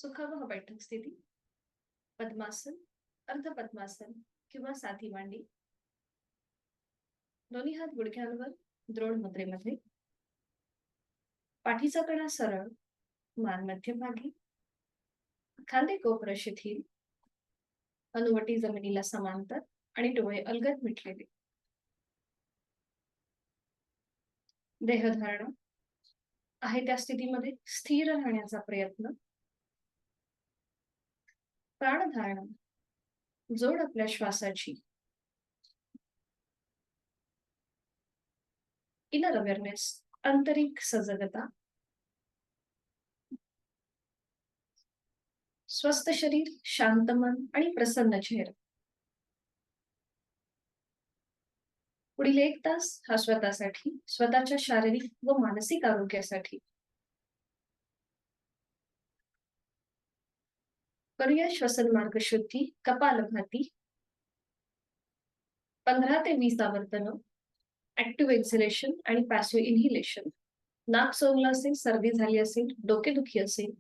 सुखावह बैठक स्थिती, पद्मासन, अर्ध पद्मासन किंवा साधी मांडी. दोन्ही हात गुडघ्यांवर द्रोण मुद्रेमध्ये. पाठीचा कणा सरळ, मान मध्यभागी, खांदे कोपर शिथिल, हनुवटी जमिनीला समांतर आणि डोळे अलगद मिटलेले. देहधारणा आहे त्या स्थितीमध्ये स्थिर राहण्याचा प्रयत्न. प्राणधारणा जोड आपल्या श्वासाची. इनर अवेअरनेस आंतरिक सजगता. स्वस्थ शरीर, शांत मन आणि प्रसन्न चेहरा. पुढील 1 तास हा स्वतःसाठी, स्वतःच्या शारीरिक व मानसिक आरोग्यासाठी. करूया श्वसन मार्ग शुद्धी, कपालभाती. 15 ते 20 आवर्तन. ऍक्टिव्ह एक्झलेशन आणि पॅसिव्ह इन्हिलेशन. नाक सोवलं असेल, सर्दी झाली असेल, डोकेदुखी असेल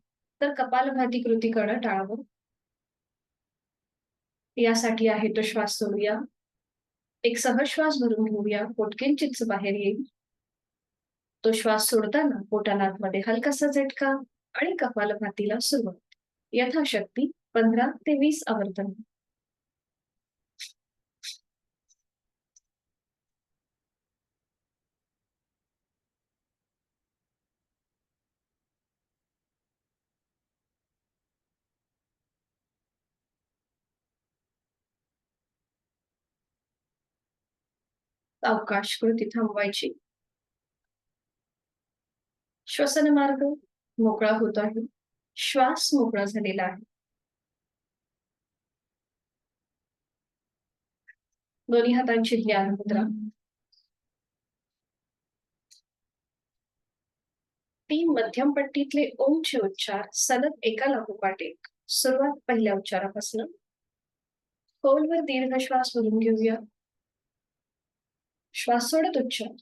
तर कपालभाती कृती करणं टाळावं. यासाठी आहे तो श्वास सोडूया. एक सहश्वास भरून घेऊया, पोट किंचितच बाहेर येईल. तो श्वास सोडताना पोटाला आतमध्ये हलकासा झटका आणि कपालभातीला सुरुवात. यथाशक्ती 15 ते 20 आवर्तन. अवकाश कृती थांबवायची. श्वसन मार्ग मोकळा होत आहे. श्वास मोकळा झालेला आहे. दोन्ही हातांची ध्यान मुद्रा. 3 मध्यम पट्टीतले ओमचे उच्चार सलग एका लागोपाठ एक. सुरुवात पहिल्या उच्चारापासून. खोलवर दीर्घ श्वास भरून घेऊया. श्वास सोडत उच्चार.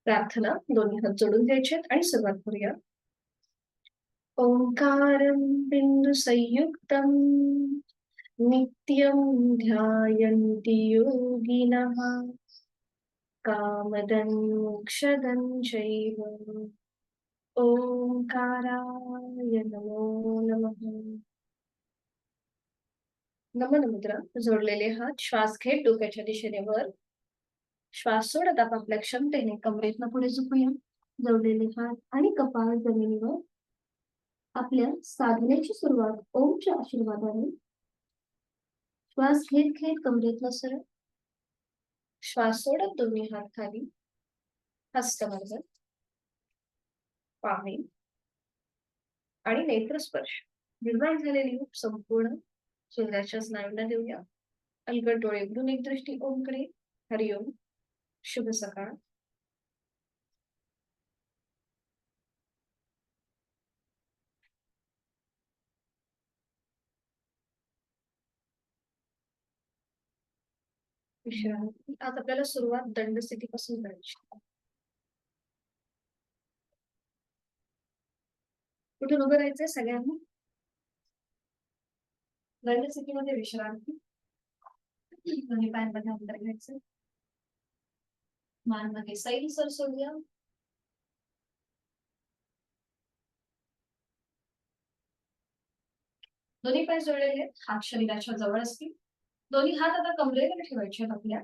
प्रार्थना दोन्ही हात जोडून घ्यायचे आणि सुरुवात करूया. ओंकारं बिंदु संयुक्तम् नित्यं ध्यायन्ति योगिनः कामदं मोक्षदं चैव. ओंकाराय नमो नमः. नमन मुद्रा. जोडलेले हात श्वास घेत डोक्याच्या दिशेने वर. श्वास सोडत आपापल्या क्षमतेने कमरेतनं पुढे झुकूया. जोडलेले हात आणि कपाळ जमिनीवर. आपल्या साधनेची सुरुवात ओमच्या आशीर्वादाने. श्वास घेत घेत कमरेतनं सरळ. श्वास सोडत दोन्ही हात खाली. हस्तमर्दन, पाहे आणि नेत्रस्पर्श. निर्माण झालेली ऊब संपूर्ण चेहऱ्याच्या स्नायूंना देऊया. अलगद डोळे उघडून एक दृष्टी ओमकडे. हरिओम. शुभ सकाळ. विश्रांती. आज आपल्याला सुरुवात दंड स्थितीपासून करायची. कुठून उभं राहायचंय सगळ्यांनी. दंड स्थितीमध्ये विश्रांती. दोन्ही पायांमध्ये अंतर घ्यायचं. मान मध्ये सैल सर सोडूया. दोन्ही पाय जोडलेले, हात शरीराच्या जवळ असतील. दोन्ही हात आता कमरेवर ठेवायचे आपल्या.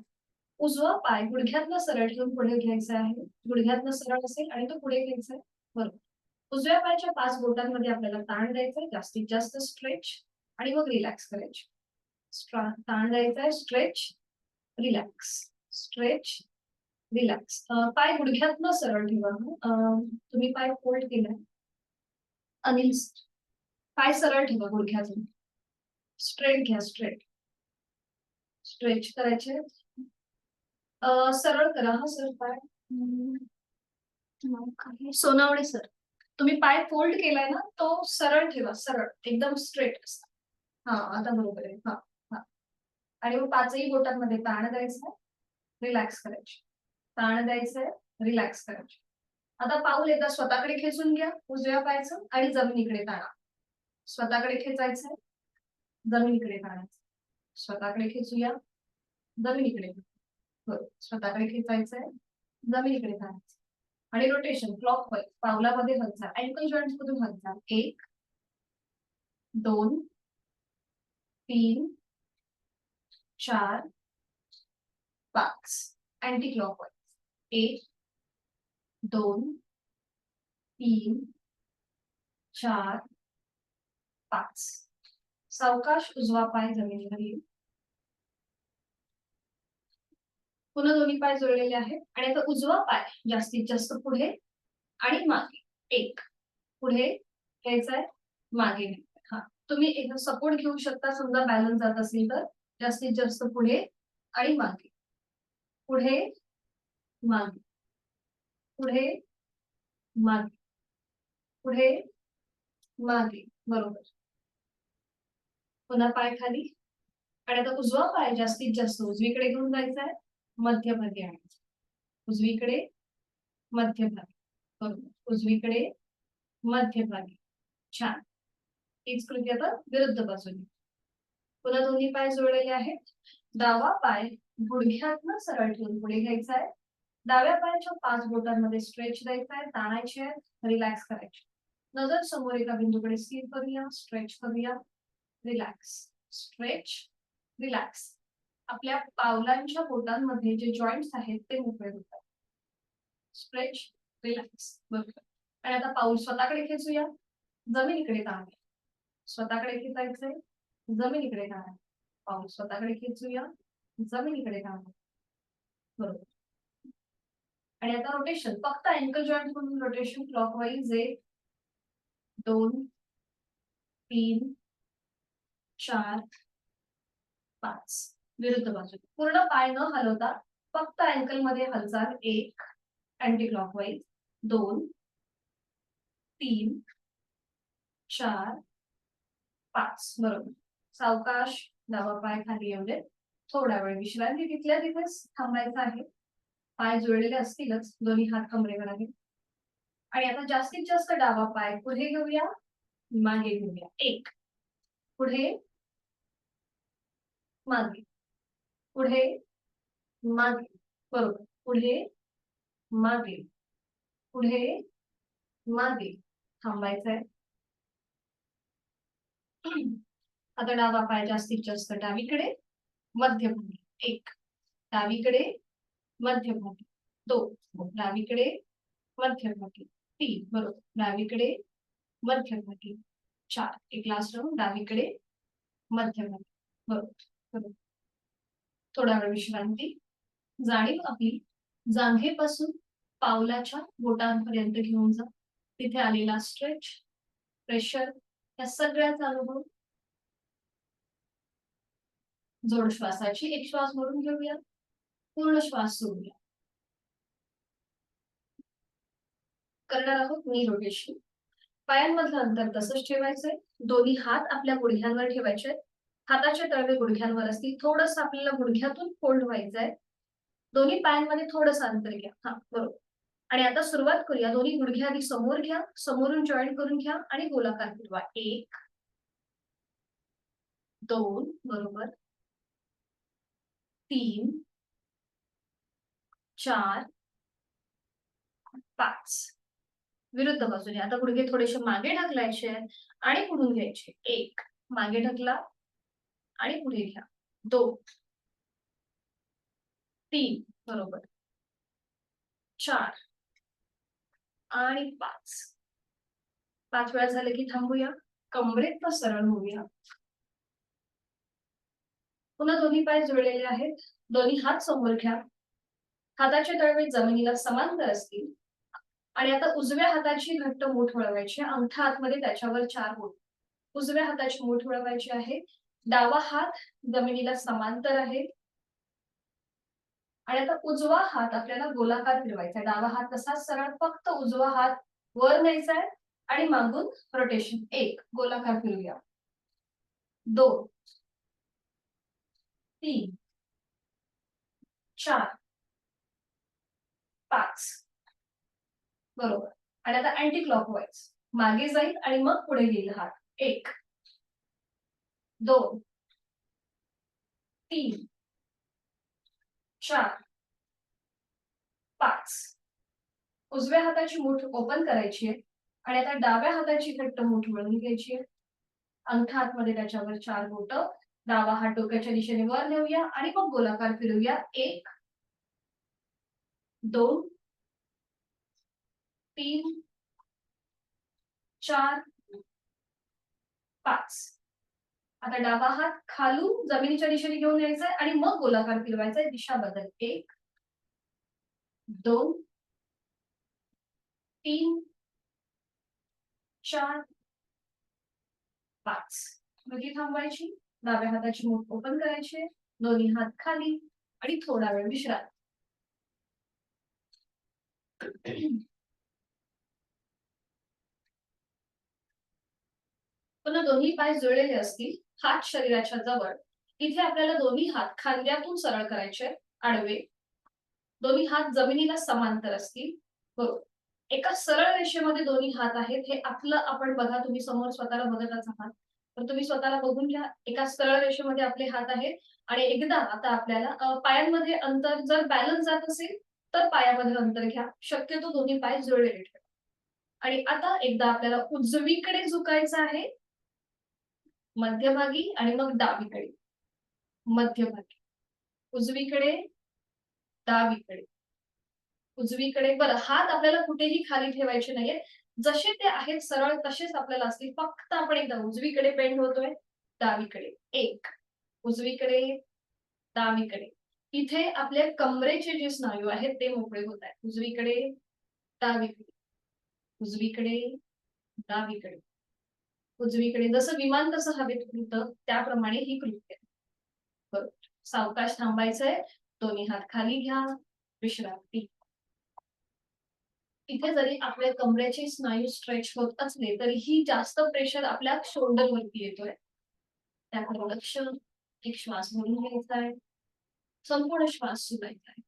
उजवा पाय गुडघ्यातनं सरळ ठेवून पुढे घ्यायचा आहे. गुडघ्यातनं सरळ असेल आणि तो पुढे घ्यायचा आहे. बरोबर. उजव्या पायाच्या 5 बोटांमध्ये आपल्याला ताण द्यायचा. जास्तीत जास्त स्ट्रेच आणि मग रिलॅक्स करायचे. ताण द्यायचा आहे, स्ट्रेच रिलॅक्स, स्ट्रेच, रिलॅक्स. पाय गुडघ्यातनं सरळ ठेवा. तुम्ही पाय फोल्ड केलाय. अनिल, पाय सरळ ठेवा गुडघ्यातून. स्ट्रेट घ्या, स्ट्रेट. स्ट्रेच करायचे. सरळ करा हा सर पाय. सोनावणे सर, तुम्ही पाय फोल्ड केलाय ना, तो सरळ ठेवा, सरळ एकदम स्ट्रेट. हा, आता बरोबर आहे. हा हा. आणि मग पाचही बोटांमध्ये ताण द्यायचा, रिलॅक्स करायचे. ताण द्यायचंय, रिलॅक्स करायचे. आता पाऊल एकदा स्वतःकडे खेचून घ्या उजव्या पायाचं आणि जमिनीकडे ताणा. स्वतःकडे खेचायचंय, जमिनीकडे ताणायचं. स्वतःकडे खेचूया, जमिनीकडे. बरोबर. स्वतःकडे खेचायचंय, जमिनीकडे ताणायचं. आणि रोटेशन क्लॉकवाईज पावलामध्ये हालचाल, अँकल जॉईंट मधून हालचाल. 1 2 3 4 5. Anti clockwise 1 2 3 4 5. सावकाश उजवा पाय जमिनीवर येईल. पुन्हा दोन्ही पाय जोडलेले आहेत आणि आता उजवा पाय जास्तीत जास्त पुढे आणि मागे. 1 पुढे घ्यायचाय, मागे घ्यायचंय. हा, तुम्ही एकदा सपोर्ट घेऊ शकता समजा बॅलन्स जात असेल तर. जास्तीत जास्त पुढे आणि मागे, पुढे मागे, पुढे मागे, पुढे मागे. बरोबर. पुन्हा पाय खाली आणि आता उजवा पाय जास्तीत जास्त उजवीकडे घेऊन जायचा आहे, मध्यभागी आणायचा. उजवीकडे, मध्यभागी. बरोबर. उजवीकडे, मध्यभागी. छान. हीच कृती आता विरुद्ध बाजूने. पुन्हा दोन्ही पाय जोडलेले आहेत. डावा पाय गुडघ्यातनं सरळ ठेवून पुढे घ्यायचा आहे. डाव्या पायाच्या 5 बोटांमध्ये स्ट्रेच द्यायचा आहे, ताणायचे आहे, रिलॅक्स करायचे. नजर समोर एका बिंदूकडे स्थिर करूया, स्ट्रेच करूया, रिलॅक्स, स्ट्रेच, रिलॅक्स. आपल्या पावलांच्या बोटांमध्ये जे जॉईंट्स आहेत ते मोकळे होतात. Stretch, relax. बरोबर. आणि आता पाऊल स्वतःकडे खेचूया, जमिनीकडे ताणूया. स्वतःकडे खेचायचंय, जमिनीकडे ताणा. पाऊल स्वतःकडे खेचूया, जमिनीकडे ताणा. बरोबर. आणि आता रोटेशन फक्त अँकल जॉईंट म्हणून रोटेशन क्लॉकवाईज 1 2 3 4 5. विरुद्ध बाजू पूर्ण पाय न हलवता फक्त अँकल मध्ये हालचाल. 1 अँटी क्लॉकवाईज, 2 3 4 5. बरोबर. सावकाश डावा पाय खाली येऊ दे. थोडा वेळ विश्रांती तिथल्या तिथेच थांबायचं आहे. पाय जोडलेले असतीलच, दोन्ही हात कमरेवर आहेत. आणि आता जास्तीत जास्त डावा पाय पुढे घेऊया, मागे घेऊया. 1 पुढे, मागे, पुढे, मागे. बरोबर. पुढे, मागे, पुढे, मागे. थांबायचंय. आता डावा पाय जास्तीत जास्त डावीकडे, मध्यभागी. 1 डावीकडे, मध्यभागी. 2 डावीकडे, मध्यभागी. 3 बरोबर. डावीकडे, मध्यभागी. 4 एक लास्ट राऊंड डावीकडे, मध्यभागी. बरोबर. थोडा वेळ विश्रांती. जाणीव आपली जांघेपासून पावलाच्या बोटांपर्यंत घेऊन जा. तिथे आलेला स्ट्रेच, प्रेशर, या सगळ्याचा अनुभव. जोड श्वासाची एक श्वास भरून घेऊया, पूर्ण श्वास सोडूया. करणार आहोत नी रोटेशन. पायांमधलं अंतर तसंच ठेवायचंय. दोन्ही हात आपल्या गुडघ्यांवर ठेवायचे. हाताचे तळवे गुडघ्यांवर असतील. थोडंसं आपल्याला गुडघ्यातून फोल्ड व्हायचंय. दोन्ही पायांमध्ये थोडंसं अंतर घ्या. हा, बरोबर. आणि आता सुरुवात करूया. दोन्ही गुडघे आधी समोर घ्या, समोरून जॉईन करून घ्या आणि गोलाकार फिरवा. 1 2 बरोबर, 3 4 5. विरुद्ध बाजूने आता गुडघे थोडेसे मागे ढकलायचे आणि पुढून घ्यायचे. 1 मागे ढकला आणि पुढे घ्या. 2 3 बरोबर, 4 आणि 5. 5 वेळा झाले की थांबूया. कमरेत सरळ होऊया. पुन्हा दोन्ही पाय जोडलेले आहेत. दोन्ही हात समोर घ्या. हाताचे तळवे जमिनीला समांतर असतील आणि आता उजव्या हाताची घट्ट मूठ वळवायची. अंगठा आतमध्ये त्याच्यावर 4 बोट. उजव्या हाताची मूठ वळवायची आहे. डावा हात जमिनीला समांतर आहे आणि आता उजवा हात आपल्याला गोलाकार फिरवायचा आहे. डावा हात तसाच सरळ, फक्त उजवा हात वर न्यायचा आहे आणि मागून रोटेशन. 1 गोलाकार फिरूया. 2 3 4 5 बरोबर. आणि आता अँटी क्लॉकवाईज मागे जाईल आणि मग पुढे येईल हात. 1 2 3 4 5 उजव्या हाताची मूठ ओपन करायची आहे आणि आता डाव्या हाताची घट्ट मूठ वळून घ्यायची आहे. अंगठा आतमध्ये त्याच्यावर 4 बोट. डावा हात डोक्याच्या दिशेने वर नेऊया आणि मग गोलाकार फिरवूया. 1 2 3 4 5 आता डावा हात खालून जमिनीच्या दिशेने घेऊन यायचा आणि मग गोलाकार फिरवायचा आहे. दिशा बदल. 1 2 3 4 5 गती थांबवायची. डाव्या हाताची मूठ ओपन करायची. दोन्ही हात खाली आणि थोडा वेळ विश्रांती. पुन्हा दोन्ही पाय जुळलेले असतील. हात शरीराच्या जवळ. इथे आपल्याला दोन्ही हात खांद्यातून सरळ करायचे, आडवे. दोन्ही हात जमिनीला समांतर असतील. बरोबर. एका सरळ रेषेमध्ये दोन्ही हात आहेत. हे आपलं आपण बघा, तुम्ही समोर स्वतःला बघतच आहात, तर तुम्ही स्वतःला बघून घ्या. एका सरळ रेषेमध्ये आपले हात आहेत आणि एकदा आता आपल्याला पायांमध्ये अंतर जर बॅलन्स जात असेल तर पायामध्ये अंतर घ्या. शक्यतो दोन्ही पाय जुळलेले ठेवा. आणि आता एकदा आपल्याला उजवीकडे झुकायचं आहे, मध्यभागी आणि मग डावीकडे. मध्यभागी, उजवीकडे, डावीकडे, उजवीकडे. बरं, हात आपल्याला कुठेही खाली ठेवायचे नाहीये. जसे ते आहेत सरळ तसेच आपल्याला असतील. फक्त आपण एकदा उजवीकडे बेंड होतोय, डावीकडे. 1 उजवीकडे, डावीकडे. इथे आपल्या कमरेचे जे स्नायू आहेत ते मोकळे होत आहेत. उजवीकडे, डावीकडे, उजवीकडे, डावीकडे, उजवीकडे. जसं विमान कसं हवेत उडतं त्याप्रमाणे ही कृती आहे. बरोबर. सावकाश थांबायचंय. दोन्ही हात खाली घ्या. विश्रांती. इथे जरी आपल्या कमरेचे स्नायू स्ट्रेच होत असले तरीही जास्त प्रेशर आपल्या शोल्डर वरती येतोय. त्याकडे लक्ष. एक श्वास भरून घ्यायचा आहे. संपूर्ण श्वास सोडायचा आहे.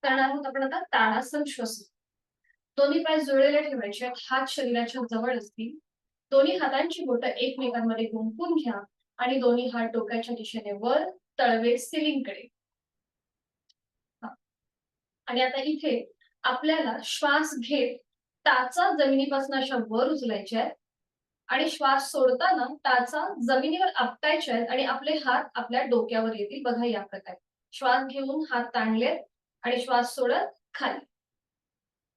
करणार आहोत आपण आता ताडासन श्वसन. दोन्ही पाय जुळलेले ठेवायचे. हात शरीराच्या जवळ असतील. दोन्ही हातांची बोटं एकमेकांमध्ये गुंफून घ्या आणि दोन्ही हात डोक्याच्या दिशेने वर, तळवे सिलिंगकडे. आणि आता इथे आपल्याला श्वास घेत टाचा जमिनीपासून अशा वर उचलायच्या आहेत आणि श्वास सोडताना टाचा जमिनीवर आपटायच्या आहेत आणि आपले हात आपल्या डोक्यावर येतील. बघा या प्रकारे. श्वास घेऊन हात ताणलेत आणि श्वास सोडत खाली.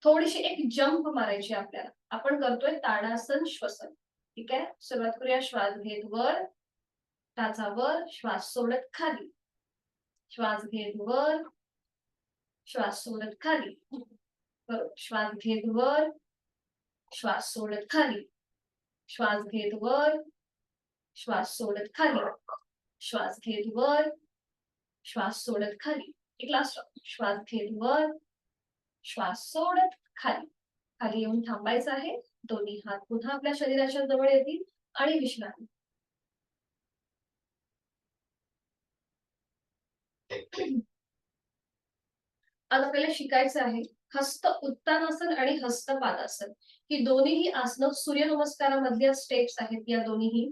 थोडीशी एक जंप मारायची आपल्याला. आपण करतोय ताडासन श्वसन. ठीक आहे, सुरुवात करूया. श्वास घेत वर, टाचा वर, श्वास सोडत खाली. श्वास घेत वर, श्वास सोडत खाली. बरोबर. श्वास घेत वर, श्वास सोडत खाली. श्वास घेत वर, श्वास सोडत खाली. श्वास घेत वर, श्वास सोडत खाली. एक लास्ट. श्वास घेत वर, श्वास सोडत खाली. खाली येऊन थांबायचं आहे. दोन्ही हात पुन्हा आपल्या शरीराच्या जवळ येतील आणि विश्रांती. आज आपल्याला शिकायचं आहे हस्त उत्तानासन आणि हस्त पादासन. ही दोन्हीही आसनं सूर्यनमस्कारामधल्या स्टेप्स आहेत या दोन्हीही.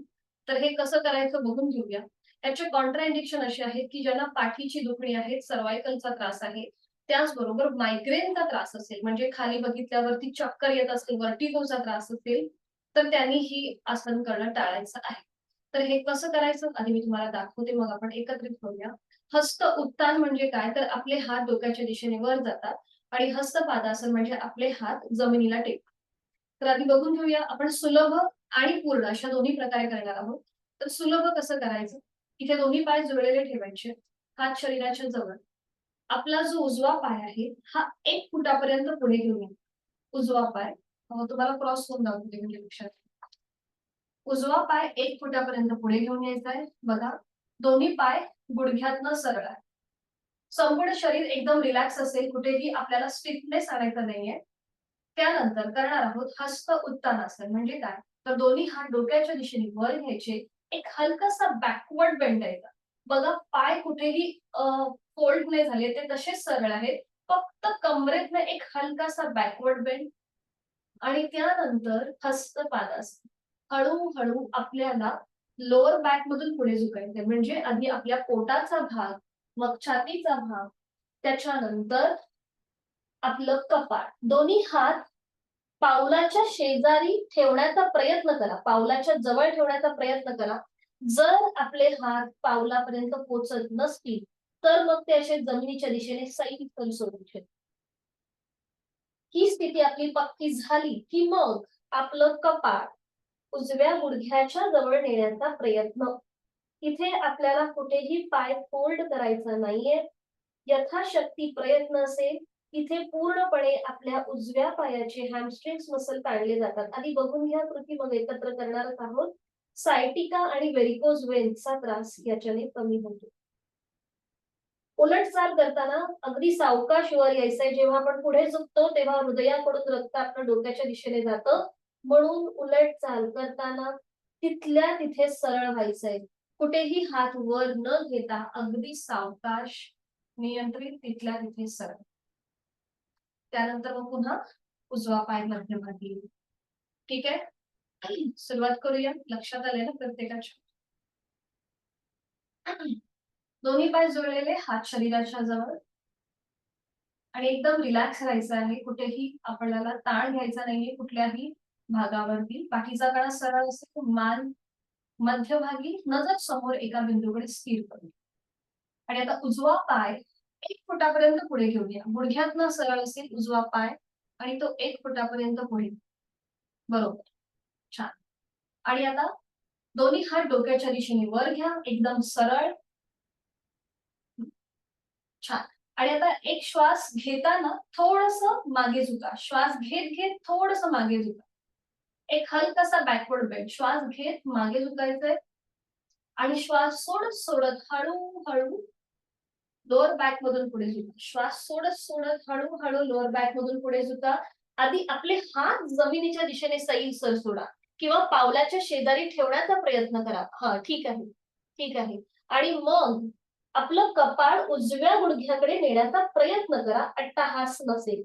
तर हे कसं करायचं बघून घेऊया. याचे कॉन्ट्राइंडिकेशन असे आहेत की ज्यांना पाठीची दुखणी आहे, सर्वायकलचा त्रास आहे, त्याचबरोबर मायग्रेनचा त्रास असेल, म्हणजे खाली बघितल्यावरती चक्कर येत असेल, वर्टिगोचा त्रास असेल, तर त्यांनी ही आसन करणं टाळायचं आहे. तर हे कसं करायचं आधी मी तुम्हाला दाखवते, मग आपण एकत्रित करूया. हस्त उत्तान म्हणजे काय, तर आपले हात डोक्याच्या दिशेने वर जातात आणि हस्त पादासन म्हणजे आपले हात जमिनीला टेकतात. तर आधी बघून घेऊया आपण सुलभ आणि पूर्ण अशा दोन्ही प्रकारे करणार आहोत. तर सुलभ कसं करायचं? इथे दोन्ही पाय जुळलेले ठेवायचे, हात शरीराच्या जवळ. आपला जो उजवा पाय आहे हा 1 फुटापर्यंत पुढे घेऊन या. उजवा पाय तुम्हाला क्रॉस होऊन दाखवते म्हणजे लक्षात ठेवा. उजवा पाय 1 फुटापर्यंत पुढे घेऊन यायचा आहे. बघा, दोन्ही पाय गुडघ्यातनं सरळ आहे. संपूर्ण शरीर एकदम रिलॅक्स असेल, कुठेही आपल्याला स्टिफनेस आणायचा नाहीये. त्यानंतर करणार आहोत हस्त उत्तानासन. म्हणजे काय? तर दोन्ही हात डोक्याच्या दिशेने वर घ्यायचे. एक हलकासा बॅकवर्ड बेंड द्यायचा. बघा, पाय कुठेही फोल्ड नाही झाले, ते तसेच सरळ आहेत. फक्त कमरेतनं एक हलकासा बॅकवर्ड बेंड आणि त्यानंतर हस्तपादासन. हळूहळू आपल्याला लोअर बॅक मधून पुढे झुकायचंय. म्हणजे आधी आपल्या पोटाचा भाग, मग छातीचा भाग, त्याच्यानंतर आपलं कपाळ. दोन्ही हात पावलाच्या शेजारी ठेवण्याचा प्रयत्न करा. पावलाच्या जवळ ठेवण्याचा प्रयत्न करा. जर आपले हात पावलापर्यंत पोहोचत नसतील तर मग ते असे जमिनीच्या दिशेने सैल सोडून ठेवा. ही स्थिती आपली पक्की झाली की मग आपलं कपाळ उजव्या गुडघ्याच्या जवळ नेण्याचा प्रयत्न. इथे आपल्याला कुठेही पाय फोल्ड करायचा नाहीये. यथाशक्ती प्रयत्न असेल इथे पूर्णपणे आपल्या उजव्या पायाचे हॅमस्ट्रिंग्स मसल ताणले जातात. आधी बघून घ्या कृती, मग एकत्र करणार आहोत. सायटिका आणि व्हेरिकोज वेन्सचा त्रास याच्याने कमी होतो. उलट चाल करताना अगदी सावकाश वर यायचंय. जेव्हा आपण पुढे झुकतो तेव्हा हृदयाकडून रक्त आपल्या डोक्याच्या दिशेने जातं. म्हणून उलट चाल करताना तिथल्या तिथे सरळ व्हायचंय. कुठेही हात वर न घेता अगदी सावकाश, नियंत्रित, तिथल्या तिथे सरळ. त्यानंतर मग पुन्हा उजवा पाय मध्यभागी. ठीक आहे, सुरुवात करूया. लक्षात आले ना प्रत्येकाच्या? दोन्ही पाय जुळलेले, हात शरीराच्या जवळ आणि एकदम रिलॅक्स राहायचं आहे. कुठेही आपल्याला ताण घ्यायचा नाहीये कुठल्याही भागावरती. पाठीचा कणा सरळ असेल, मान मध्यभागी, नजर समोर एका बिंदूकडे स्थिर करू. आणि आता उजवा पाय 1 फुटापर्यंत पुढे घेऊया. गुडघ्यातनं सरळ असेल उजवा पाय आणि तो 1 फुटापर्यंत पुढे. बरोबर, छान. आणि आता दोन्ही हात डोक्याच्या दिशेने वर घ्या, एकदम सरळ. छान. आणि आता एक श्वास घेताना थोडंसं मागे झुका. श्वास घेत घेत थोडंसं मागे झुका. एक हलकासा बॅकवर्ड बेंड. श्वास घेत मागे झुकायचंय आणि श्वास सोडत सोडत हळूहळू लोअर बॅक मधून पुढे झुका. श्वास सोडत सोडत हळूहळू लोअर बॅक मधून पुढे झुका. आधी आपले हात जमिनीच्या दिशेने सैलसर सोडा किंवा पावलाच्या शेजारी ठेवण्याचा प्रयत्न करा. हा, ठीक आहे, ठीक आहे. आणि मग आपलं कपाळ उजव्या गुडघ्याकडे नेण्याचा प्रयत्न करा. अट्टहास नसेल.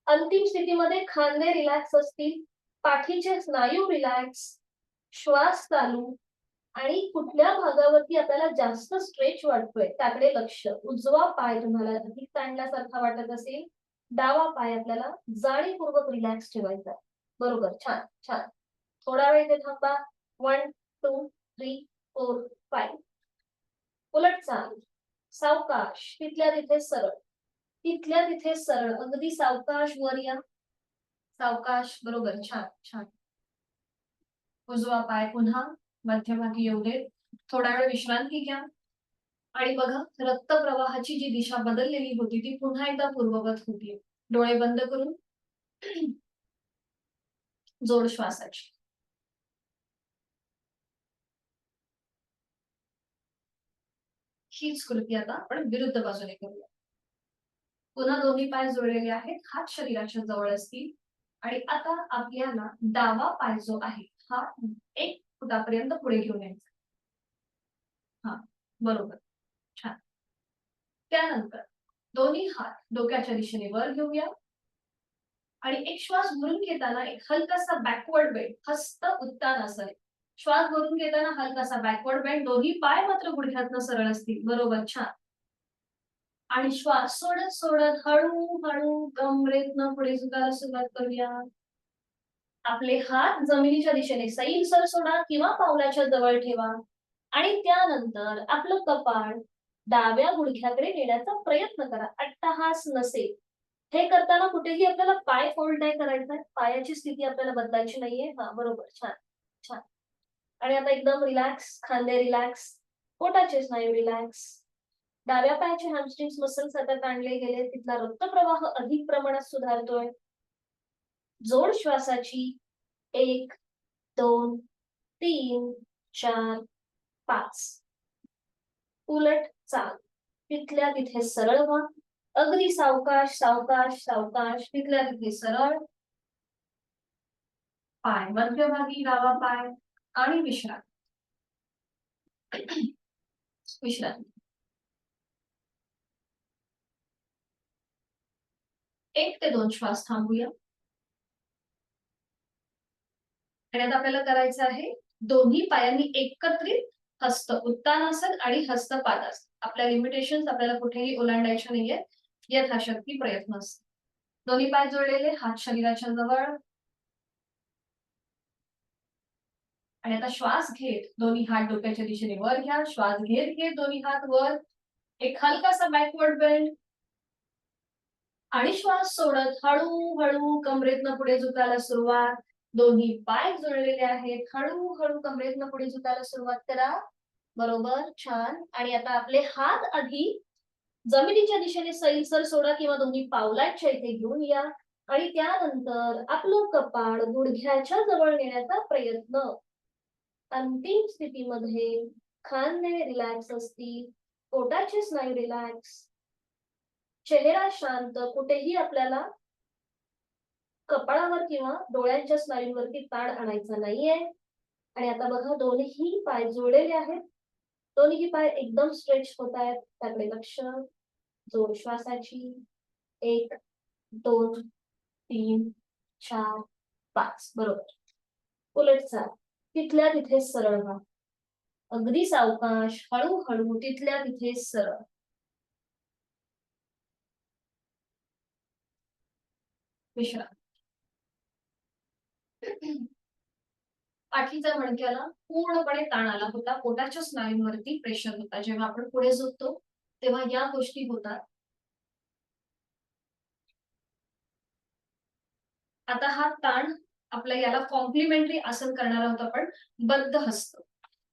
अंतिम स्थितीमध्ये खांदे रिलॅक्स असतील, पाठीचे स्नायू रिलॅक्स, श्वास चालू आणि कुठल्या भागावरती आपल्याला जास्त स्ट्रेच वाटतोय त्याकडे लक्ष. उजवा पाय तुम्हाला अधिक ताणल्यासारखा वाटत असेल, डावा पाय आपल्याला जाणीवपूर्वक रिलॅक्स ठेवायचा. बरोबर, छान छान. थोडा वेळ इथे थांबा. 1 2 3 4 5. उलट चाल, सावकाश, तिथल्या तिथे सरळ, तिथल्या तिथे सरळ, अगदी सावकाश वर या. सावकाश, बरोबर, छान छान. उजवा पाय पुन्हा मध्यभागी येऊ दे. थोडा वेळ विश्रांती घ्या आणि बघा, रक्तप्रवाहाची जी दिशा बदललेली होती ती पुन्हा एकदा पूर्ववत होती. डोळे बंद करून जोड श्वासाची. हीच कृती आता आपण विरुद्ध बाजूने करूया. पुन्हा दोन्ही पाय जोडलेले आहेत, हात शरीराच्या जवळ असतील आणि आता आपल्याला डावा पाय जो आहे हा 1 फुटापर्यंत पुढे घेऊन यायचा. हा, बरोबर, छान. त्यानंतर दोन्ही हात डोक्याच्या दिशेने वर घेऊया आणि एक श्वास भरून घेताना एक हलकासा बॅकवर्ड बेंड, हस्त उत्तानासन. श्वास भरून घेताना हलकासा बॅकवर्ड बेंड. दोन्ही पाय मात्र गुडघ्यातनं सरळ असतील. बरोबर, छान. आणि श्वास सोडत सोडत हळूहळू कमरेतनं पुढे झुकायला सुरुवात करूया. आपले हात जमिनीच्या दिशेने सैलसर सोडा किंवा पावलाच्या जवळ ठेवा आणि त्यानंतर आपलं कपाळ डाव्या गुडघ्याकडे नेण्याचा प्रयत्न करा. अट्टहास नसेल. हे करताना कुठेही आपल्याला पाय फोल्ड नाही करायचा, पायाची स्थिती आपल्याला बदलायची नाहीये. हा बरोबर, छान छान. आणि आता एकदम रिलॅक्स, खांदे रिलॅक्स, पोटाचे स्नायू रिलॅक्स. डाव्या पायाचे हॅमस्ट्रिंग्स मसल्स आता ताणले गेले, तिथला रक्तप्रवाह अधिक प्रमाणात सुधारतोय. जोड श्वासाची 1, 2, 3, 4, 5. उलट चाल, तिथल्या तिथे सरळ व्हा. अगदी सावकाश सावकाश सावकाश, तिथल्या तिथे सरळ. पाय मध्यभागी डावा पाय आणि विश्रांती. विश्रांती. 1 ते 2 श्वास थांबूया. आणि आता आपल्याला करायचं आहे दोन्ही पायांनी एकत्रित हस्त उत्तानासन आणि हस्त पादासन. आपल्या लिमिटेशन आपल्याला कुठेही ओलांडायच्या नाहीये, यथाशक्ती प्रयत्न असतो. दोन्ही पाय जोडलेले, हात शरीराच्या जवळ. आणि आता श्वास घेत दोन्ही हात डोक्याच्या दिशेने वर घ्या. श्वास घेत घेत दोन्ही हात वर. एक हलकासा बॅकवर्ड बेंड. आणि श्वास सोडत हळूहळू कमरेतनं पुढे झुकायला सुरुवात. दोन्ही पाय जोडलेले आहेत. हळूहळू कमरेतनं पुढे झुकायला सुरुवात करा. बरोबर, छान. आणि आता आपले हात आधी जमिनीच्या दिशेने सैलसर सोडा किंवा दोन्ही पावलांच्या इथे घेऊन या. आणि त्यानंतर आपलं कपाळ गुडघ्याच्या जवळ नेण्याचा प्रयत्न. अंतिम स्थितीमध्ये खांदे रिलॅक्स असतील, पोटाचे स्नायू रिलॅक्स, चेहरा शांत, कुठेही आपल्याला कपाळावर किंवा डोळ्यांच्या स्नायूंवरती ताण आणायचा नाहीये. आणि आता बघा दोन्ही पाय जोडलेले आहेत. दोन्ही पाय एकदम स्ट्रेच होत आहेत, त्याकडे लक्ष. जोड श्वासाची 1, 2, 3, 4, 5. बरोबर. उलट चाल, तिथल्या तिथे सरळ व्हा. अगदी सावकाश हळूहळू, तिथल्या तिथे सरळ. विश्रांती. पाठीच्या मणक्याला पूर्णपणे ताण आला होता, पोटाच्या स्नायूंवरती प्रेशर होता. जेव्हा आपण पुढे झुकतो तेव्हा या गोष्टी होतात. आता हा ताण आपल्या याला कॉम्प्लिमेंटरी आसन करणार आहोत आपण, बद्ध हस्त.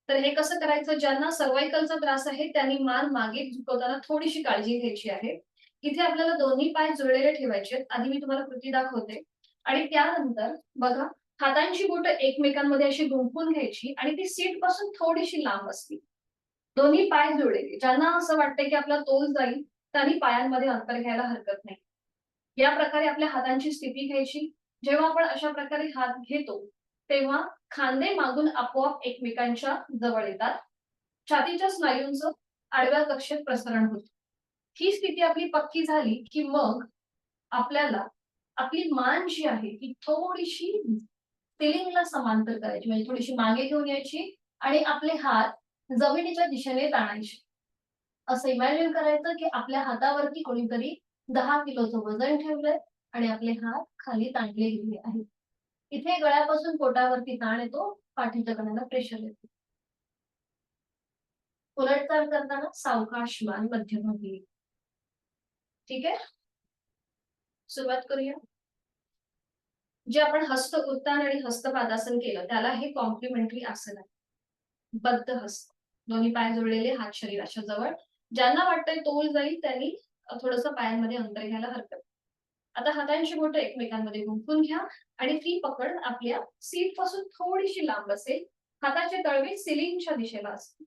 तर हे कसं करायचं, ज्यांना सर्वायकलचा त्रास आहे त्यांनी मान मागे झुकवताना थोडीशी काळजी घ्यायची आहे. इथे आपल्याला दोन्ही पाय जुळलेले ठेवायचे. आधी मी तुम्हाला कृती दाखवते आणि त्यानंतर बघा हातांची बोटं एकमेकांमध्ये अशी गुंफून घ्यायची आणि ती सीट पासून थोडीशी लांब असते. दोन्ही पाय जोडलेले. ज्यांना असं वाटतंय की आपला तोल जाईल त्यांनी पायांमध्ये अंतर घ्यायला हरकत नाही. या प्रकारे आपल्या हातांची स्थिती घ्यायची. जेव्हा आपण अशा प्रकारे हात घेतो तेव्हा खांदे मागून आपोआप एकमेकांच्या जवळ येतात. छातीच्या स्नायूंचं आडव्या कक्षेत प्रसरण होतं. ही स्थिती आपली पक्की झाली की मग आपल्याला आपली मान जी आहे ती थोडीशी सिलिंगला समांतर करायची, म्हणजे थोडीशी मागे घेऊन यायची आणि आपले हात जमिनीच्या दिशेने ताणायचे. असं इमॅजिन करायचं की आपल्या हातावरती कोणीतरी 10 किलोचं वजन ठेवलंय आणि आपले हात खाली ताणले गेले आहेत. इथे गळ्यापासून पोटावरती ताण येतो, पाठीच्या कण्याला प्रेशर येतो. उलटचाल करताना सावकाश मान मध्यभागी. ठीक आहे, सुरुवात करूया. जे आपण हस्त उत्तान आणि हस्तपादासन केलं त्याला हे कॉम्प्लिमेंटरी आसन आहे. बद्ध हस्त, दोन्ही पाय जोडलेले, हात शरीराच्या जवळ. ज्यांना वाटतंय तोल जाईल त्यांनी थोडस पायांमध्ये अंतर घ्यायला हरकत. आता हातांची बोटं एकमेकांमध्ये गुंफून घ्या आणि ती पकड आपल्या सीट पासून थोडीशी लांब असेल. हाताचे तळवे सिलिंगच्या दिशेला असतील.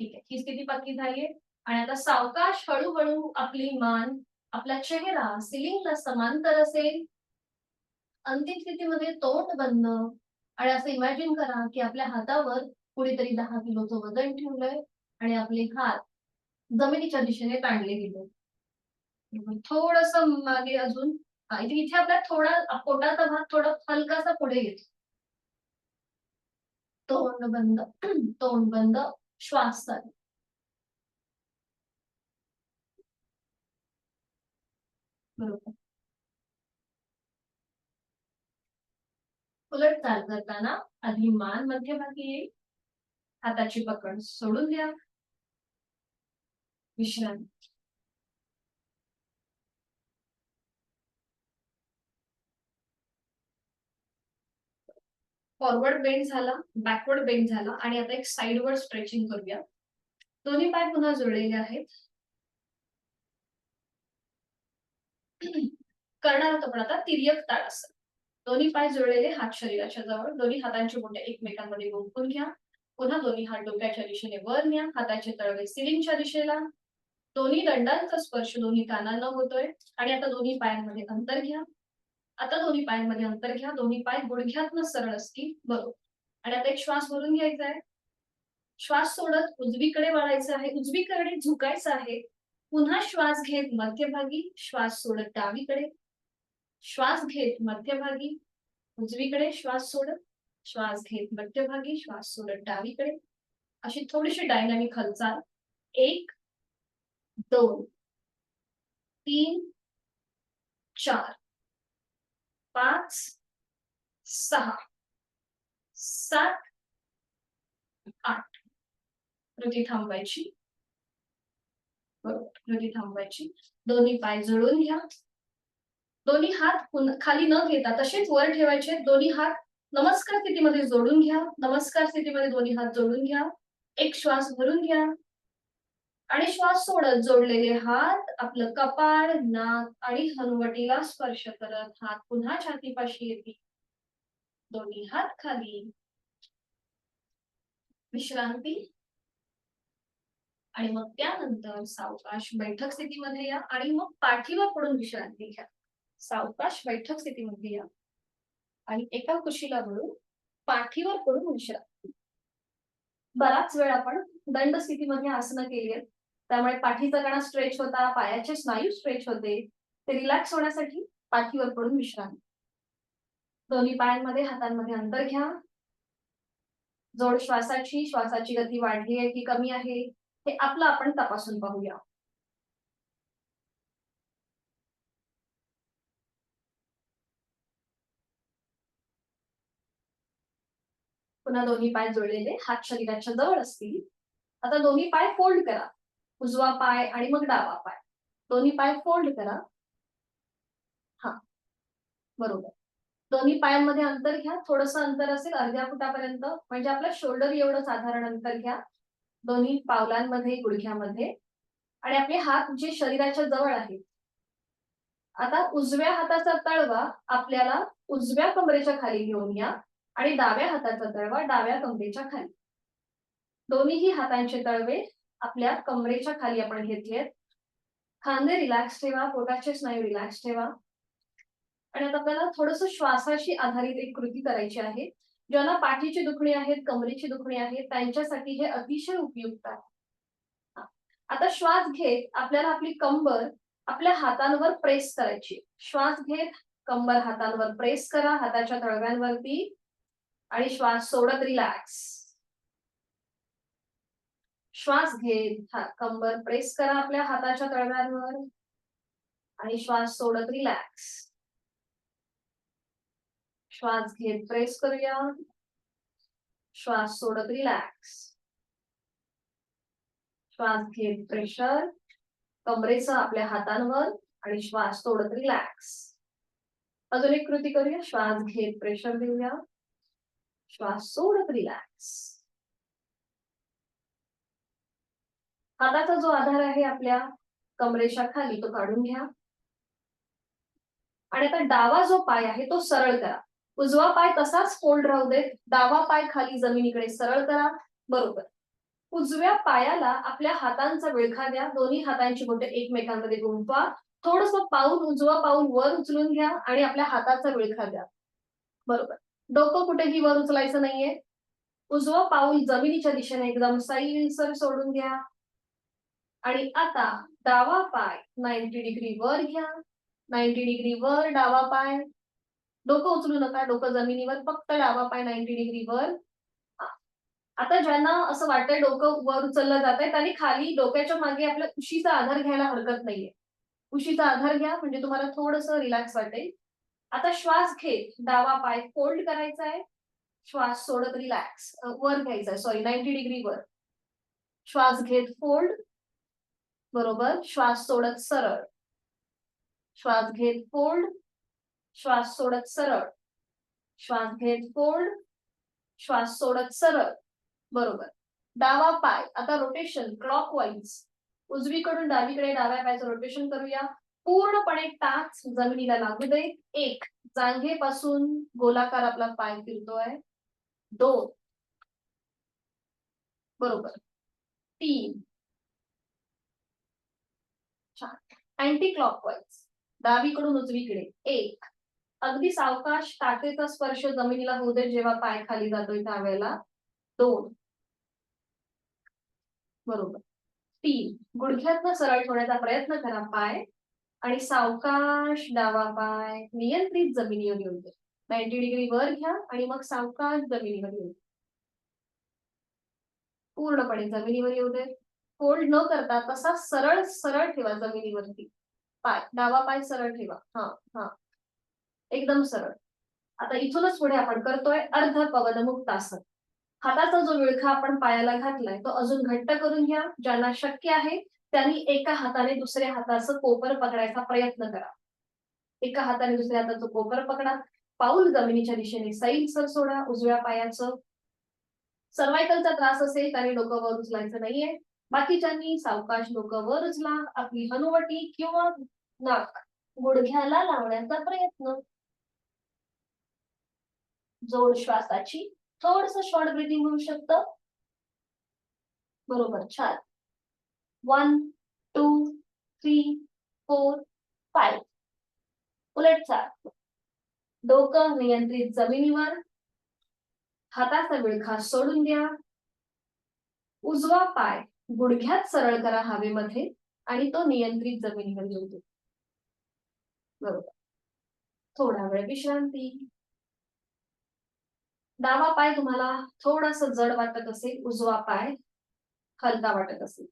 ठीक आहे, ही स्थिती पक्की झालीये. आणि आता सावकाश हळूहळू आपली मान, आपला चेहरा सिलिंगला समांतर असेल. अंतिम स्थितीमध्ये तोंड बंद आणि असं इमॅजिन करा की आपल्या हातावर कुणीतरी 10 किलोचं वजन ठेवलंय आणि आपले हात जमिनीच्या दिशेने ताणले गेले. थोडस मागे अजून. इथे आपला थोडा पोटाचा भाग थोडा हलकासा पुढे येतो. तोंड बंद. तोंड बंद. श्वास चालू. बरोबर. उलट चाल करताना आधी मान मध्यभागी येईल. हाताची पकड सोडून द्या. विश्रांती. फॉरवर्ड बेंड झाला, बॅकवर्ड बेंड झाला आणि आता एक साइडवर स्ट्रेचिंग करूया. दोन्ही पाय पुन्हा जुळलेले आहेत. करणार आहोत आपण आता तिर्यक ताडासन. दोन्ही पाय जुळलेले, हात शरीराच्या जवळ, दोन्ही हातांची बोटे एकमेकांमध्ये गुंफून घ्या. पुन्हा दोन्ही हात डोक्याच्या दिशेने वर न्या. हाताचे तळवे सिलिंगच्या दिशेला. दोन्ही दंडांचा स्पर्श दोन्ही कानांना होतोय. आणि आता दोन्ही पायांमध्ये अंतर घ्या. आता दोन्ही पायांमध्ये अंतर घ्या. दोन्ही पाय गुडघ्यातनं सरळ असतील, बरोबर. आणि आता एक श्वास भरून घ्यायचा आहे. श्वास सोडत उजवीकडे वळायचं आहे, उजवीकडे झुकायचं आहे. पुन्हा श्वास घेत मध्यभागी, श्वास सोडत डावीकडे, श्वास घेत मध्यभागी, उजवीकडे श्वास सोडत, श्वास घेत मध्यभागी, श्वास सोडत डावीकडे. अशी थोडीशी डायनामिक हालचाल. 1 2 3 4 5 6 7 8. कृती थांबवायची, बरोबर. कृती थांबवायची. दोन्ही पाय जुळून घ्या. दोन्ही हात खाली न घेता तसेच वर ठेवायचे. दोन्ही हात नमस्कार स्थितीमध्ये जोडून घ्या. नमस्कार स्थितीमध्ये दोन्ही हात जोडून घ्या. एक श्वास भरून घ्या आणि श्वास सोडत जोडलेले हात आपलं कपाळ, नाक आणि हनुवटीला स्पर्श करत हात पुन्हा छातीपाशी येतील. दोन्ही हात खाली. विश्रांती. आणि मग त्यानंतर सावकाश बैठक स्थितीमध्ये या आणि मग पाठीवर पडून विश्रांती घ्या. सावकाश बैठक स्थितीमध्ये या आणि एका कुशीला वळून पाठीवर पडून विश्रांती. बराच वेळ आपण दंड स्थितीमध्ये आसनं केली आहेत, त्यामुळे पाठीचा कणा स्ट्रेच होता, पायाचे स्नायू स्ट्रेच होते. ते रिलॅक्स होण्यासाठी पाठीवर पडून विश्रांती. दोन्ही पायांमध्ये हातांमध्ये अंतर घ्या. जोड श्वासाची गती वाढली आहे की कमी आहे हे आपलं आपण तपासून पाहूया. पुन्हा दोन्ही पाय जुळलेले, हात शरीराच्या जवळ असतील. आता दोन्ही पाय फोल्ड करा. उजवा पाय आणि मग डावा पाय. दोन्ही पाय फोल्ड करा. हा, बरोबर. दोन्ही पायांमध्ये अंतर घ्या. थोडंसं अंतर असेल अर्ध्या फुटापर्यंत, म्हणजे आपल्या शोल्डर एवढं साधारण अंतर घ्या दोन्ही पावलांमध्ये, गुडघ्यामध्ये. आणि आपले हात जे शरीराच्या जवळ आहेत. आता उजव्या हाताचा तळवा आपल्याला उजव्या कमरेच्या खाली घेऊन या आणि डाव्या हाताचा तळवा डाव्या कमरेच्या खाली. दोन्हीही हातांचे तळवे आपल्या कमरेच्या खाली आपण घेतलेत. खांदे रिलॅक्स ठेवा, पोटाचे स्नायू रिलॅक्स ठेवा. आणि आता आपल्याला थोडंसं श्वासाशी आधारित एक कृती करायची आहे. ज्यांना पाठीची दुखणी आहेत, कमरेची दुखणी आहे, त्यांच्यासाठी हे अतिशय उपयुक्त आहे. आता श्वास घेत आपल्याला आपली कंबर आपल्या हातांवर प्रेस करायची. श्वास घेत कंबर हातांवर प्रेस करा, हाताच्या तळव्यांवरती. आणि श्वास सोडत रिलॅक्स. श्वास घेत कंबर प्रेस करा आपल्या हाताच्या तळव्यांवर आणि श्वास सोडत रिलॅक्स. श्वास घेत प्रेस करूया, श्वास सोडत रिलॅक्स. श्वास घेत प्रेशर कमरेचा आपल्या हातांवर आणि श्वास सोडत रिलॅक्स. अजून एक कृती करूया. श्वास घेत प्रेशर देऊया, श्वास सोडत रिलॅक्स. हाताचा जो आधार आहे आपल्या कमरेच्या खाली तो काढून घ्या. आणि आता डावा जो पाय आहे तो सरळ करा. उजवा पाय तसाच फोल्ड राहू देत. डावा पाय खाली जमिनीकडे सरळ करा, बरोबर. उजव्या पायाला आपल्या हातांचा विळखा द्या. दोन्ही हातांची बोटे एकमेकांमध्ये गुंफवा. थोडंसं पाऊल उजवा पाऊल वर उचलून घ्या आणि आपल्या हाताचा विळखा द्या, बरोबर. डोकं कुठेही वर उचलायचं नाहीये. उजवं पाऊल जमिनीच्या दिशेने एकदम सैलसर सोडून घ्या. आणि आता डावा पाय 90 डिग्री वर घ्या. 90 डिग्री वर डावा पाय. डोकं उचलू नका, डोकं जमिनीवर, फक्त डावा पाय 90 डिग्री वर. आता ज्यांना असं वाटतंय डोकं वर उचललं जात आहे त्यांनी खाली डोक्याच्या मागे आपल्या उशीचा आधार घ्यायला हरकत नाहीये. उशीचा आधार घ्या म्हणजे तुम्हाला थोडंसं रिलॅक्स वाटेल. आता श्वास घेत डावा पाय फोल्ड करायचा आहे. श्वास सोडत रिलॅक्स वर घ्यायचा आहे, सॉरी 90 डिग्री वर. श्वास घेत फोल्ड, बरोबर. श्वास सोडत सरळ. श्वास घेत फोल्ड. श्वास सोडत सरळ. श्वास घेत फोल्ड. श्वास सोडत सरळ. बरोबर. डावा पाय आता रोटेशन क्लॉकवाईज उजवीकडून डावीकडे डाव्या पायाचं रोटेशन करूया. पूर्णपणे टाच जमिनीला लागू दे. 1 जांघेपासून गोलाकार आपला पाय फिरतोय. 2 बरोबर. 3 छान. अँटी क्लॉकवाईज डावीकडून उजवीकडे 1 अगदी सावकाश टाचेचा स्पर्श जमिनीला होऊ दे जेव्हा पाय खाली जातोय त्यावेळेला. 2 बरोबर. 3 गुडघ्यातनं सरळ ठेवण्याचा प्रयत्न करा पाय आणि सावकाश डावा पाय नियंत्रित जमिनीवर येऊ दे. 90 डिग्री वर घ्या आणि मग सावकाश जमिनीवर येऊ दे. पूर्णपणे जमिनीवर येऊ दे. फोल्ड न करता तसा सरळ सरळ ठेवा जमिनीवरती पाय. डावा पाय सरळ ठेवा. हा हा एकदम सरळ. आता इथूनच पुढे आपण करतोय अर्ध पवनमुक्तासन. हाताचा जो विळखा आपण पायाला घातलाय तो अजून घट्ट करून घ्या. ज्यांना शक्य आहे त्यांनी एका हाताने दुसऱ्या हाताचं कोपर पकडायचा प्रयत्न करा. एका हाताने दुसऱ्या हाताचं कोपर पकडा. पाऊल जमिनीच्या दिशेने सैलसर सोडा उजव्या पायाचं. सर्वायकलचा त्रास असेल त्याने डोकं वर उचलायचं नाहीये. बाकीच्यांनी सावकाश डोकं वर उचला. आपली हनुवटी किंवा नाक गुडघ्याला लावण्याचा प्रयत्न. जोड श्वासाची थोडस शॉर्ट ब्रीथिंग होऊ शकतं. बरोबर. छान. 1 2 3 4 5 उलट चाल. डोकं नियंत्रित जमिनीवर. हाताचा विळखा सोडून द्या. उजवा पाय गुडघ्यात सरळ करा हवेमध्ये आणि तो नियंत्रित जमिनीवर येऊ दे. बरोबर. थोडा वेळ विश्रांती. डावा पाय तुम्हाला थोडासा जड वाटत असेल. उजवा पाय हलका वाटत असेल.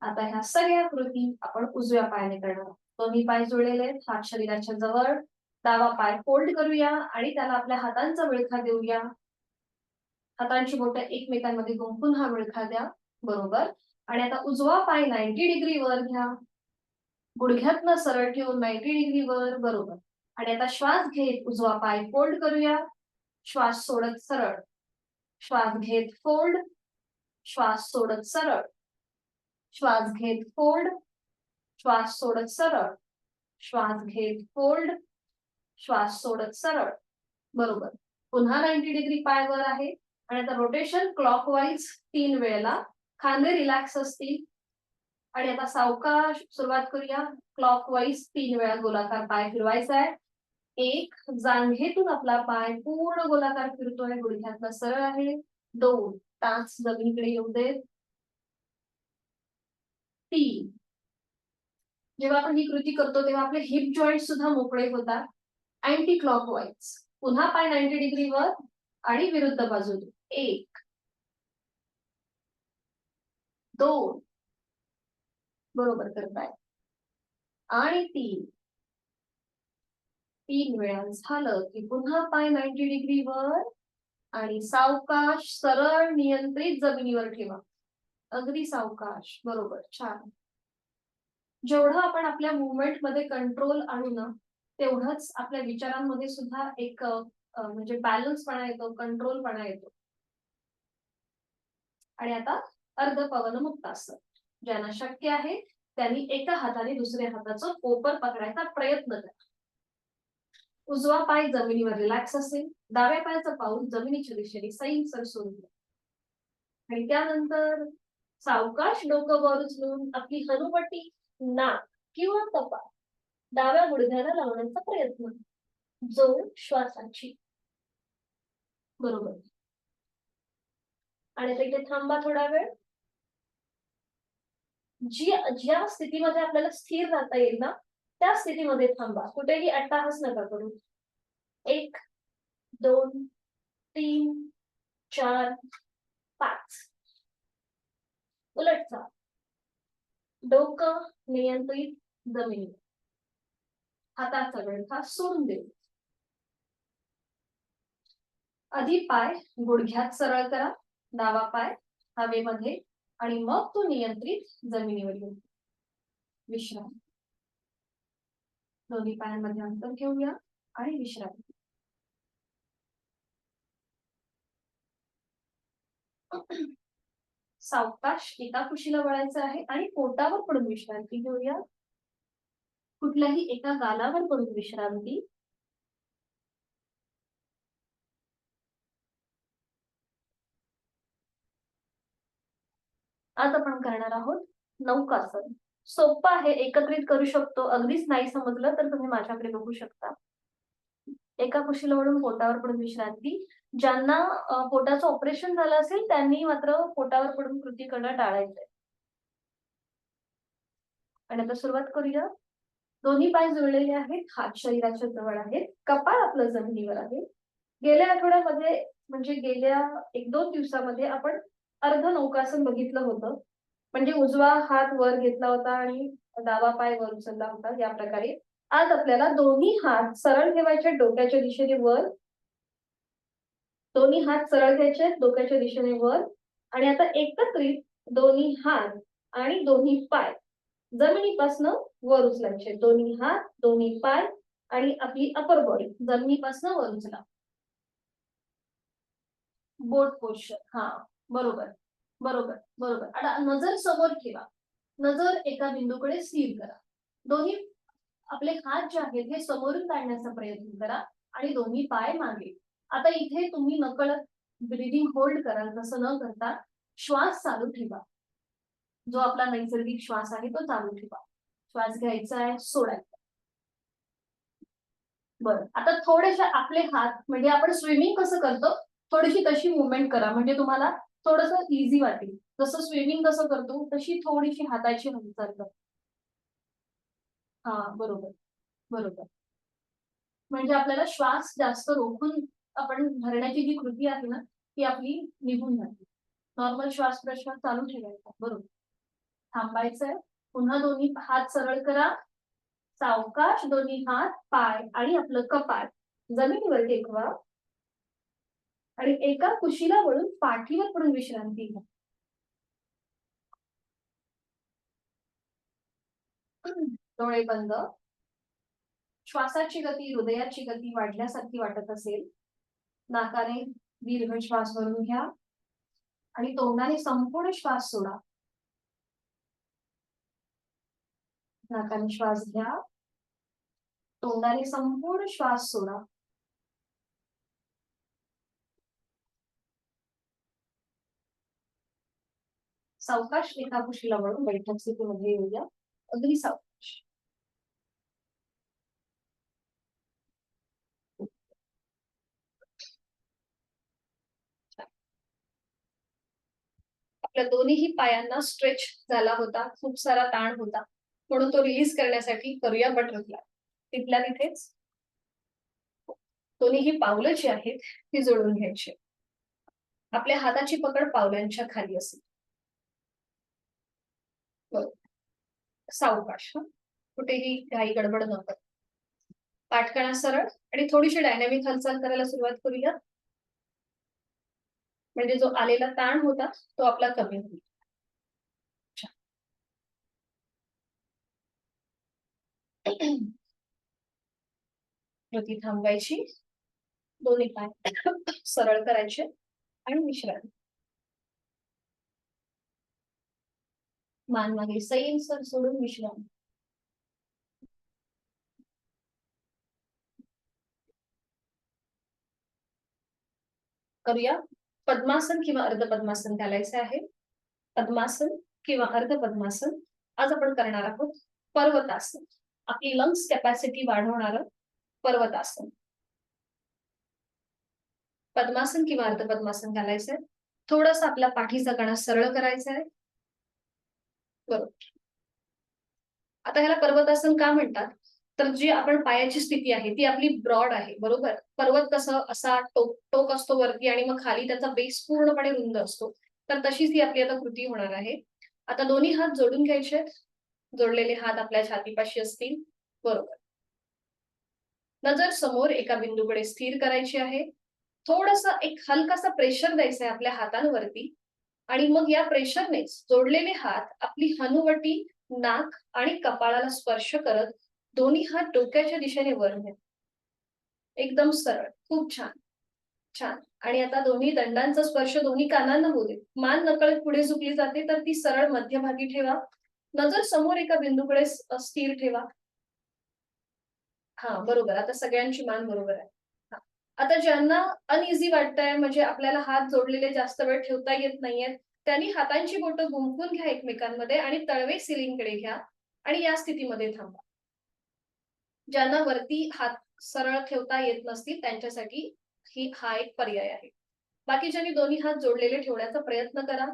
आता ह्या सगळ्या कृती आपण उजव्या पायाने करणार. दोन्ही पाय जुळलेले आहेत. हात शरीराच्या जवळ. डावा पाय फोल्ड करूया आणि त्याला आपल्या हातांचा विळखा देऊया. हातांची बोटं एकमेकांमध्ये गुंफून हा विळखा द्या. बरोबर. आणि आता उजवा पाय 90 डिग्री वर घ्या. गुडघ्यातनं सरळ ठेवून 90 डिग्री वर. बरोबर. आणि आता श्वास घेत उजवा पाय फोल्ड करूया. श्वास सोडत सरळ. श्वास घेत फोल्ड. श्वास सोडत सरळ. श्वास घेत फोल्ड. श्वास सोडत सरळ. श्वास घेत फोल्ड. श्वास सोडत सरळ. बरोबर. पुन्हा 90 डिग्री पाय वर आहे आणि आता रोटेशन क्लॉकवाईज 3 वेळेला. खांदे रिलॅक्स असतील आणि आता सावकाश सुरुवात करूया. क्लॉकवाईज 3 वेळा गोलाकार पाय फिरवायचा आहे. 1 जांघेतून आपला पाय पूर्ण गोलाकार फिरतोय. गुडघ्यातनं सरळ आहे. 2 टाच जमिनीकडे येऊ देत. 3 जेव्हा आपण ही कृती करतो तेव्हा आपले हिप जॉईंट सुद्धा मोकळे होतात. अँटी क्लॉकवाईज पुन्हा पाय 90 डिग्री वर आणि विरुद्ध बाजूने. 1 2 बरोबर करताय. आणि 3 वेळा झालं की पुन्हा पाय 90 डिग्री वर आणि सावकाश सरळ नियंत्रित जमिनीवर ठेवा. अगदी सावकाश. बरोबर. छान. जेवढं आपण आपल्या मुवमेंट मध्ये कंट्रोल आणू ना तेवढंच आपल्या विचारांमध्ये सुद्धा एक म्हणजे बॅलन्सपणा येतो. कंट्रोलपणा येतो. आणि आता अर्ध पवनमुक्तासन. ज्यांना शक्य आहे त्यांनी एका हाताने दुसऱ्या हाताचं कोपर पकडायचा प्रयत्न करा. उजवा पाय जमिनीवर रिलॅक्स असेल. डाव्या पायाचं पाऊल जमिनीच्या दिशेने सैलसर सोडून द्या. आणि त्यानंतर सावकाश डोकं वर उचलून आपली हनुवटी नाक किंवा कपाळ डाव्या गुडघ्याला लावण्याचा प्रयत्न. जोड श्वासाची. बरोबर. आणि तिथे थांबा थोडा वेळ. ज्या स्थितीमध्ये आपल्याला स्थिर राहता येईल ना त्या स्थितीमध्ये थांबा. कुठेही अट्टाहास नका करू. 1 2 3 4 5 उलट चाल. डोकं नियंत्रित जमिनी. हाताचा विळखा सोडून देऊ. आधी पाय गुडघ्यात सरळ करा. डावा पाय हवेमध्ये आणि मग तो नियंत्रित जमिनीवर येईल. विश्राम. दोन्ही पायांमध्ये अंतर घेऊया आणि विश्राम. सावकाश एका कुशीला वळायचं आहे आणि पोटावर पडून विश्रांती घेऊया. कुठल्याही एका गालावर पडून विश्रांती. आज आपण करणार आहोत नौकासन. सोपं आहे, एकत्रित करू शकतो. अगदीच नाही समजलं तर तुम्ही माझ्याकडे बघू शकता. एका कुशीला वळून पोटावर पडून विश्रांती. ज्यांना पोटाचं ऑपरेशन झालं असेल त्यांनी मात्र पोटावर पडून कृती करणं टाळायचंय. आणि आता सुरुवात करूया. दोन्ही पाय जुळलेले आहेत, हात शरीराच्या जवळ आहेत, कपाळ आपलं जमिनीवर आहे. गेल्या आठवड्यामध्ये म्हणजे गेल्या 1-2 दिवसामध्ये आपण अर्ध नौकासन बघितलं होतं. म्हणजे उजवा हात वर घेतला होता आणि डावा पाय वर उचलला होता, या प्रकारे. आज आपल्याला दोन्ही हात सरळ ठेवायचे डोक्याच्या दिशेने वर. दोन्ही हात सरळ घ्यायचे डोक्याच्या दिशेने वर. आणि आता एकत्रित दोन्ही हात आणि दोन्ही पाय जमिनीपासून वर उचलायचे. दोन्ही हात, दोन्ही पाय आणि आपली अपर बॉडी जमिनीपासून वर उचला. बोट पोश्चर. हा, बरोबर बरोबर बरोबर. आता नजर समोर ठेवा. नजर एका बिंदूकडे स्थिर करा. दोन्ही आपले हात जे आहेत हे समोरून काढण्याचा प्रयत्न करा आणि दोन्ही पाय मागे. आता इथे तुम्ही नकळत ब्रीदिंग होल्ड कराल. तसं न करता श्वास चालू ठेवा. जो आपला नैसर्गिक श्वास आहे तो चालू ठेवा. श्वास घ्यायचा आहे, सोडायचा. बरं, आता थोडेसे आपले हात म्हणजे आपण स्विमिंग कसं करतो थोडीशी तशी मुवमेंट करा, म्हणजे तुम्हाला थोडंसं इझी वाटेल. जसं स्विमिंग कसं करतो तशी थोडीशी हाताची हालचाल करा. हा, बरोबर बरोबर. म्हणजे आपल्याला श्वास जास्त रोखून आपण धरण्याची जी कृती आहे ना ती आपली निघून जाते. नॉर्मल श्वास प्रश्वास चालू ठेवायचा. बरोबर. थांबायचंय. पुन्हा दोन्ही हात सरळ करा. सावकाश दोन्ही हात, पाय आणि आपलं कपाळ जमिनीवर टेकवा आणि एका कुशीला वळून पाठीवर पडून विश्रांती घ्या. डोळे बंद. श्वासाची गती, हृदयाची गती वाढल्यासारखी वाटत असेल, नाकाने दीर्घ श्वास भरून घ्या आणि तोंडाने संपूर्ण श्वास सोडा. नाकाने श्वास घ्या, तोंडाने संपूर्ण श्वास सोडा. सावकाश एका कुशीला वळून बैठक स्थितीमध्ये येऊया. अगदी सावकाश. आपल्या दोन्ही पायांना स्ट्रेच झाला होता, खूप सारा ताण होता, म्हणून तो रिलीज करण्यासाठी करूया बटरफ्लाय. तिथल्या तिथेच दोन्ही पावलं जी आहेत ती जोडून घ्यायची. आपल्या हाताची पकड पावलांच्या खाली असेल. सावकाश. कुठेही घाई गडबड न करता. पाठकणा सरळ आणि थोडीशी डायनॅमिक हालचाल करायला सुरुवात करूया. म्हणजे जो आलेला ताण होता तो आपला कमी होईल. कृती थांबवायची. दोन्ही पाय सरळ करायचे आणि विश्रांती. मान मागे सैलसर सोडून विश्रांती. करूया. पद्मासन किंवा अर्ध पद्मासन घालायचं आहे. पद्मासन किंवा अर्ध पद्मासन. आज आपण करणार आहोत पर्वतासन. आपली लंग्स कॅपॅसिटी वाढवणार पर्वतासन. पद्मासन किंवा अर्ध पद्मासन घालायचंय. थोडासा आपला पाठीचा कणा सरळ करायचा आहे. बरोबर. आता ह्याला पर्वतासन का म्हणतात, तर जी आपण पायाची स्थिती आहे ती आपली ब्रॉड आहे. बरोबर. पर्वत कसं असा टोक असतो वरती आणि मग खाली त्याचा बेस पूर्णपणे रुंद असतो, तर तशीच ही आपली आता कृती होणार आहे. आता दोन्ही हात जोडून घ्यायचे. जोडलेले हात आपल्या छातीपाशी असतील. बरोबर. नजर समोर एका बिंदूकडे स्थिर करायची आहे. थोडस एक हलकासा प्रेशर द्यायचं आहे आपल्या हातांवरती. आणि मग या प्रेशरनेच जोडलेले हात आपली हनुवटी, नाक आणि कपाळाला स्पर्श करत दोन्ही हात डोक्याच्या दिशेने वर नेत. एकदम सरळ. खूप छान. छान. आणि आता दोन्ही दंडांचा स्पर्श दोन्ही कानांना होऊ दे. मान नकळत पुढे झुकली जाते, तर ती सरळ मध्यभागी ठेवा. नजर समोर एका बिंदूकडे स्थिर ठेवा. हां, बरोबर. आता सगळ्यांची मान बरोबर आहे. हां. आता ज्यांना अनइझी वाटतंय, म्हणजे आपल्याला हात जोडलेले जास्त वेळ ठेवता येत नाहीयेत, त्यांनी हातांची बोटं गुंफून घ्या एकमेकांमध्ये आणि तळवे सिलिंगकडे घ्या आणि या स्थितीमध्ये थांबा. ज्यांना वरती हात सरळ ठेवता येत नसतील, त्यांच्यासाठी हा एक पर्याय आहे. बाकीच्यांनी दोन्ही हात जोडलेले ठेवण्याचा प्रयत्न करा.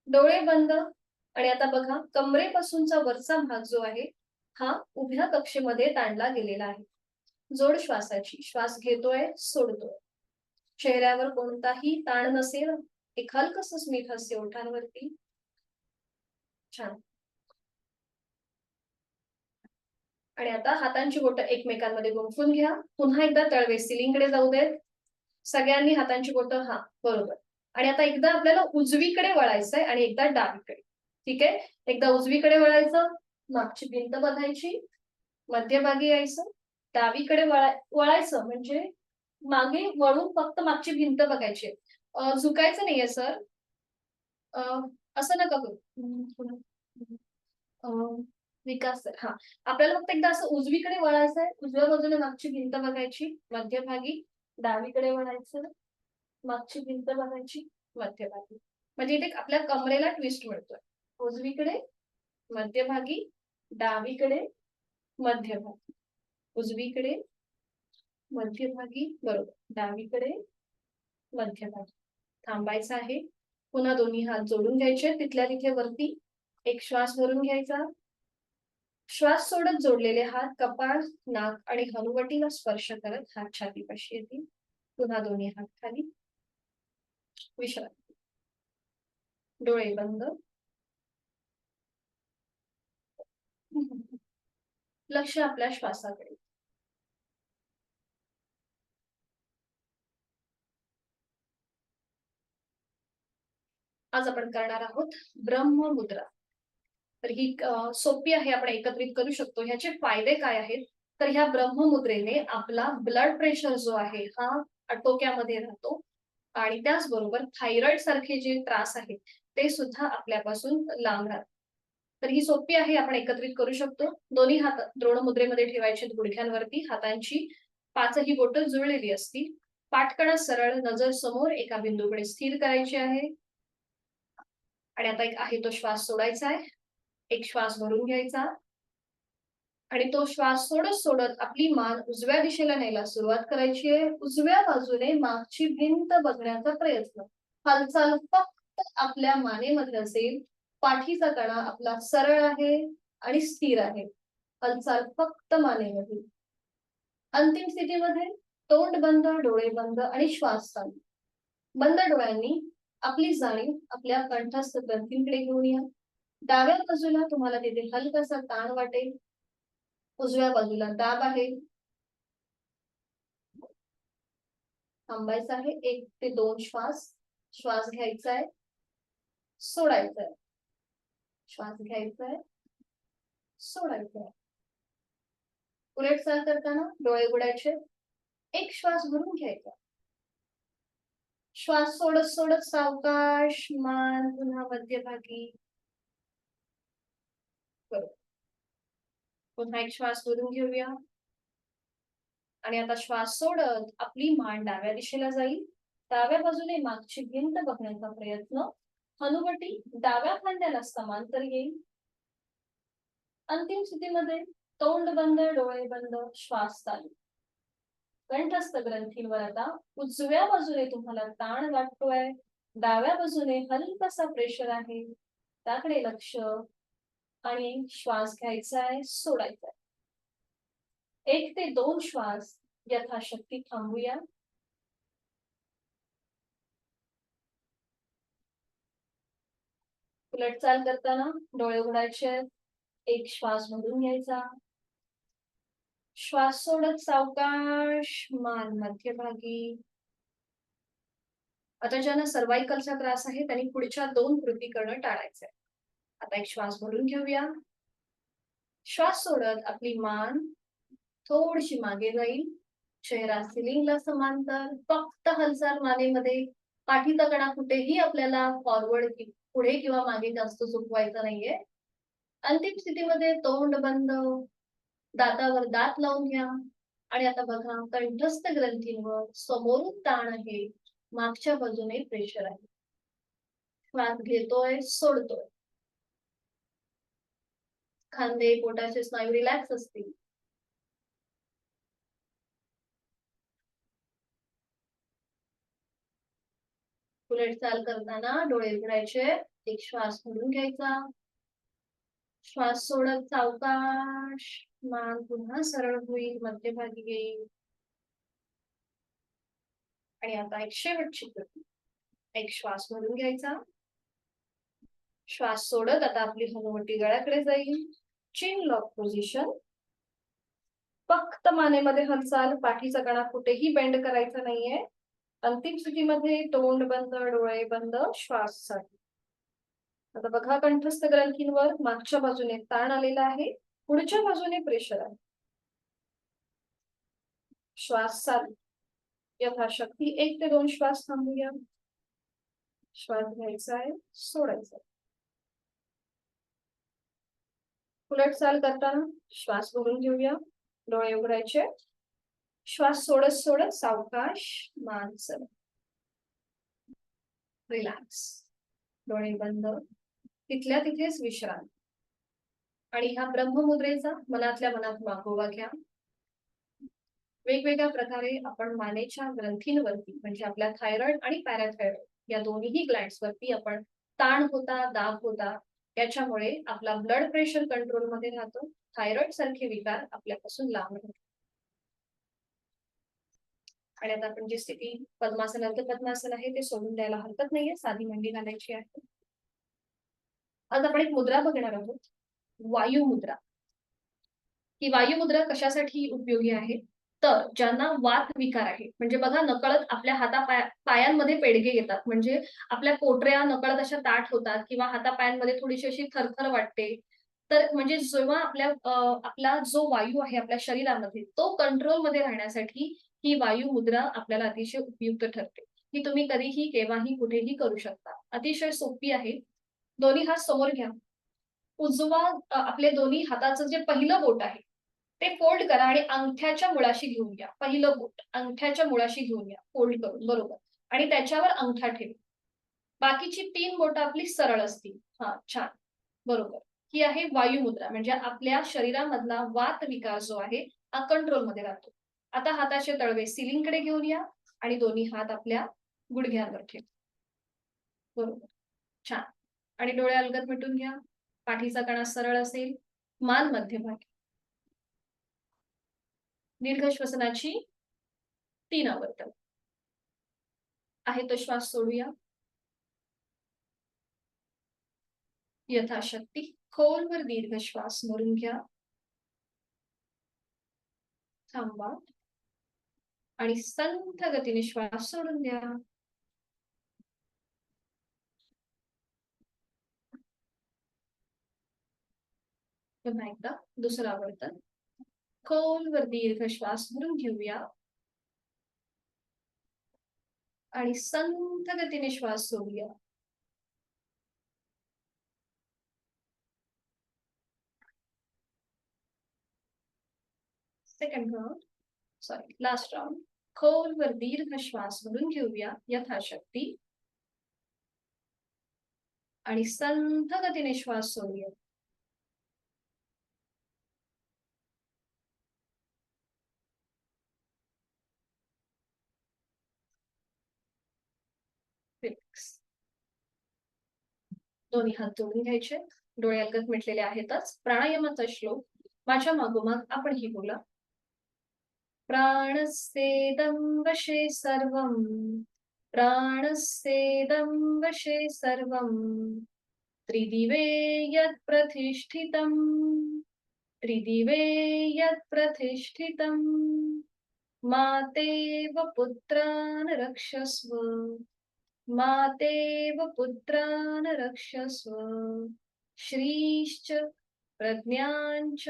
डोळे बंद. आणि आता बघा, कमरेपासूनचा वरचा भाग जो आहे, हा उभ्या कक्षेमध्ये ताणला गेलेला आहे. जोड श्वासाची. श्वास घेतोय, सोडतोय. चेहऱ्यावर कोणताही ताण नसेल. एक हलकसं स्मित हास्य ओठांवरती. छान. आणि आता हातांची बोटं एकमेकांमध्ये गुंफून घ्या. पुन्हा एकदा तळवे सिलिंगकडे जाऊ देत. सगळ्यांनी हातांची बोटं, हां, बरोबर. आणि आता एकदा आपल्याला उजवीकडे वळायचंय आणि एकदा डावीकडे. ठीक आहे? एकदा उजवीकडे वळायचं, मागची भिंत बघायची, मध्यभागी यायचं, डावीकडे वळायचं म्हणजे मागे वळून फक्त मागची भिंत बघायची. झुकायचं नाहीये सर. असं नका करू. अ, विकास सर, हां. आपल्याला फक्त एकदा असं उजवीकडे वळायचंय, उजव्या बाजूने मागची भिंत बघायची, मध्यभागी, डावीकडे वळायचं, मागची भिंत बघायची, मध्यभागी. म्हणजे इथे आपल्या कमरेला ट्विस्ट मिळतोय. उजवीकडे, मध्यभागी, डावीकडे, मध्यभागी. उजवीकडे, मध्यभागी, बरोबर. डावीकडे, मध्यभागी. थांबायचं आहे. पुन्हा दोन्ही हात जोडून घ्यायचे तिथल्या तिथे वरती. एक श्वास भरून घ्यायचा. श्वास सोडत जोडलेले हात कपाळ, नाक आणि हनुवटीला स्पर्श करत हात छातीपाशी येतील. पुन्हा दोन्ही हात खाली. विश्रांती. डोळे बंद. लक्ष आपल्या श्वासाकडे. आज आपण करणार आहोत ब्रह्ममुद्रा. तर ही सोपी आहे, आपण एकत्रित करू शकतो. ह्याचे फायदे काय आहेत? तर ह्या ब्रह्ममुद्रेने आपला ब्लड प्रेशर जो आहे हा आटोक्यामध्ये राहतो आणि त्याचबरोबर थायरॉइड सारखे जे त्रास आहेत ते सुद्धा आपल्यापासून लांब राहतात. तर ही सोपी आहे, आपण एकत्रित करू शकतो. दोन्ही हात द्रोणमुद्रेमध्ये ठेवायचे गुडघ्यांवरती. हातांची पाचही बोटं जुळलेली असतील. पाठकणा सरळ, नजर समोर एका बिंदूकडे स्थिर करायची आहे. आणि आता एक आहे तो श्वास सोडायचा आहे. एक श्वास भरून घ्यायचा आणि तो श्वास सोडत सोडत आपली मान उजव्या दिशेला न्यायला सुरुवात करायची आहे. उजव्या बाजूने मागची भिंत बघण्याचा प्रयत्न. हालचाल फक्त आपल्या मानेमध्ये असेल. पाठीचा कणा आपला सरळ आहे आणि स्थिर आहे. हालचाल फक्त मानेमध्ये. अंतिम स्थितीमध्ये तोंड बंद, डोळे बंद आणि श्वास चालू. बंद डोळ्यांनी आपली जाणीव आपल्या कंठस्थ ग्रंथींकडे घेऊन या. डाव्या बाजूला तुम्हाला तिथे हलकासा ताण वाटेल. उजव्या बाजूला दाब आहे. थांबायचं आहे. 1 ते 2 श्वास. श्वास घ्यायचा आहे. सोडायचा आहे. श्वास घ्यायचा आहे. सोडायचा आहे. उलट चाल करताना डोळे उघडायचे. एक श्वास भरून घ्यायचा. श्वास सोडत सोडत सावकाश मान पुन्हा मध्यभागी. बरोबर. पुन्हा एक श्वास भरून घेऊया. आणि आता श्वास सोडत आपली मान डाव्या दिशेला जाईल. डाव्या बाजूने मागची भिंत बघण्याचा प्रयत्न. हनुवटी डाव्या खांद्याला समांतर येईल. अंतिम स्थितीमध्ये तोंड बंद, डोळे बंद, श्वास चालू. कंठस्थ ग्रंथींवर आता उजव्या बाजूने तुम्हाला ताण वाटतोय. डाव्या बाजूने हलकासा प्रेशर आहे. त्याकडे लक्ष आणि श्वास घ्यायचा आहे, सोडायचा आहे. 1 ते 2 श्वास यथाशक्ती थांबूया. उलट चाल करताना डोळे उघडायचे. एक श्वास भरून घ्यायचा. श्वास सोडत सावकाश मान मध्यभागी. आता ज्यांना सर्वायकलचा त्रास आहे त्यांनी पुढच्या 2 कृती करणं टाळायचंय. आता एक श्वास भरून घेऊया. श्वास सोडत आपली मान थोडीशी मागे जाईल. चेहरा सिलिंगला समांतर. फक्त हालचाल मानेमध्ये. पाठीचा कणा कुठेही आपल्याला फॉरवर्ड पुढे किंवा मागे जास्त झुकवायचा नाहीये. अंतिम स्थितीमध्ये तोंड बंद, दातावर दात लावून घ्या. आणि आता बघा, कंठस्थ ग्रंथींवर समोरून ताण आहे, मागच्या बाजूने प्रेशर आहे. श्वास घेतोय, सोडतोय. खांदे, पोटाचे स्नायू रिलॅक्स असतील. उलट चाल करताना डोळे उघडायचे. एक श्वास भरून घ्यायचा. श्वास सोडत सावकाश मान पुन्हा सरळ होईल, मध्यभागी येईल. आणि आता एक शेवटची कृती. एक श्वास भरून घ्यायचा. श्वास सोडत आता आपली हनुवटी गळ्याकडे जाईल. चिन लॉक पोझिशन. फक्त मानेमध्ये हालचाल, पाठीचा कणा कुठेही बेंड करायचा नाहीये. अंतिम स्थितीमध्ये तोंड बंद, डोळे बंद, श्वास चालू. आता बघा, कंठस्थ ग्रंथींवर मागच्या बाजूने ताण आलेला आहे, पुढच्या बाजूने प्रेशर आहे. श्वास चालू. यथाशक्ती 1 ते 2 श्वास थांबूया. श्वास घ्यायचा आहे, सोडायचा. उलट चाल करताना श्वास भरून घेऊया. डोळे उघडायचे. श्वास सोडत सोडत सावकाश मान सरळ. रिलॅक्स. डोळे बंद. तिथल्या तिथेच विश्रांती. आणि ह्या ब्रह्ममुद्रेचा मनातल्या मनात मागोवा घ्या. वेगवेगळ्या प्रकारे आपण मानेच्या ग्रंथींवरती म्हणजे आपल्या थायरॉइड आणि पॅराथायरॉइड या दोन्ही ग्लँड्स वरती आपण ताण होता, दाब होता, याच्यामुळे आपला ब्लड प्रेशर कंट्रोल मध्ये राहतो. थायरॉइड सारखे विकार आपल्यापासून लांब राहतात. आणि आता आपण जी स्थिती पद्मासन अर्ध पद्मासन आहे ते सोडून द्यायला हरकत नाहीये. साधी मांडी घालायची आहे. आज आपण एक मुद्रा बघणार आहोत, वायू मुद्रा. ही वायू मुद्रा कशासाठी उपयोगी आहे, तर ज्यांना वात विकार आहे, म्हणजे बघा नकळत आपल्या पायांमध्ये पेडगे येतात, म्हणजे आपल्या पोटऱ्या नकळत अशा ताठ होतात किंवा हातापायांमध्ये थोडीशी अशी थरथर वाटते. तर म्हणजे जेव्हा आपला जो वायू आहे आपल्या शरीरामध्ये तो कंट्रोलमध्ये राहण्यासाठी ही वायू मुद्रा आपल्याला अतिशय उपयुक्त ठरते. ही तुम्ही कधीही केव्हाही कुठेही करू शकता. अतिशय सोपी आहे. दोन्ही हात समोर घ्या. उजवा आपले दोन्ही हाताचं जे पहिलं बोट आहे ते फोल्ड करा आणि अंगठ्याच्या मुळाशी घेऊन या. पहिलं बोट अंगठ्याच्या मुळाशी घेऊन या, फोल्ड करून. बरोबर. आणि त्याच्यावर अंगठा ठेवा. बाकीची 3 बोटं आपली सरळ असतील. हा, छान. बरोबर. ही आहे वायू मुद्रा, म्हणजे आपल्या शरीरामधला वात विकार जो आहे हा कंट्रोलमध्ये राहतो. आता हाताचे तळवे सिलिंगकडे घेऊन या आणि दोन्ही हात आपल्या गुडघ्यांवर ठेवा. बरोबर. छान. आणि डोळे अलगद मिटून घ्या. पाठीचा कणा सरळ असेल, मान मध्यभागी. दीर्घ श्वसनाची 3 आवर्तन. आहे तो श्वास सोडूया. यथाशक्ती खोलवर दीर्घ श्वास भरून घ्या. थांबा. आणि संथ गतीने श्वास सोडून द्या. पुन्हा एकदा दुसरं आवर्तन. खोलवर दीर्घ श्वास भरून घेऊया. आणि संथ गतीने श्वास सोडूया. Second round, sorry last round. खोलवर दीर्घ श्वास भरून घेऊया यथाशक्ती. आणि संथ गतीने श्वास सोडूया. रिलॅक्स. दोन्ही हात जोडून घ्यायचे. डोळे अलगद मिटलेले आहेतच. प्राणायामाचा श्लोक माझ्या मागोमाग आपणही बोला. प्राणस्तेदं वशे सर्वं, प्राणस्तेदं वशे सर्वं, त्रिदिवे यत् प्रतिष्ठितं, त्रिदिवे यत् प्रतिष्ठितं, मातेव पुत्रान् रक्षस्व. मातेव पुत्रान् रक्षस्व श्रीश्च प्रज्ञाञ्च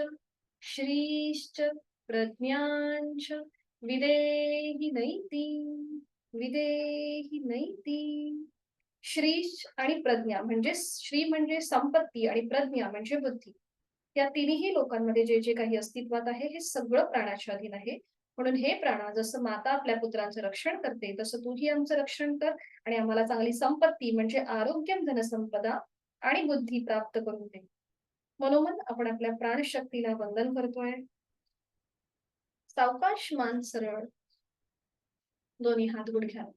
श्रीश्च प्रज्ञाञ्च विदेहि नैति विदेहि नैति. श्री आणि प्रज्ञा म्हणजे श्री म्हणजे संपत्ती आणि प्रज्ञा म्हणजे बुद्धी. या तिन्ही लोकांमध्ये जे जे काही अस्तित्वात आहे हे सगळं प्राणाच्या अधीन आहे. म्हणून हे प्राणा, जसं माता आपल्या पुत्रांचं रक्षण करते तसं तूही आमचं रक्षण कर आणि आम्हाला चांगली संपत्ती म्हणजे आरोग्यम धनसंपदा आणि बुद्धी प्राप्त करून दे. म्हणून आपण आपल्या प्राणशक्तीला वंदन करतोय. सावकाश मान सरळ, दोन्ही हात गुडघ्यात.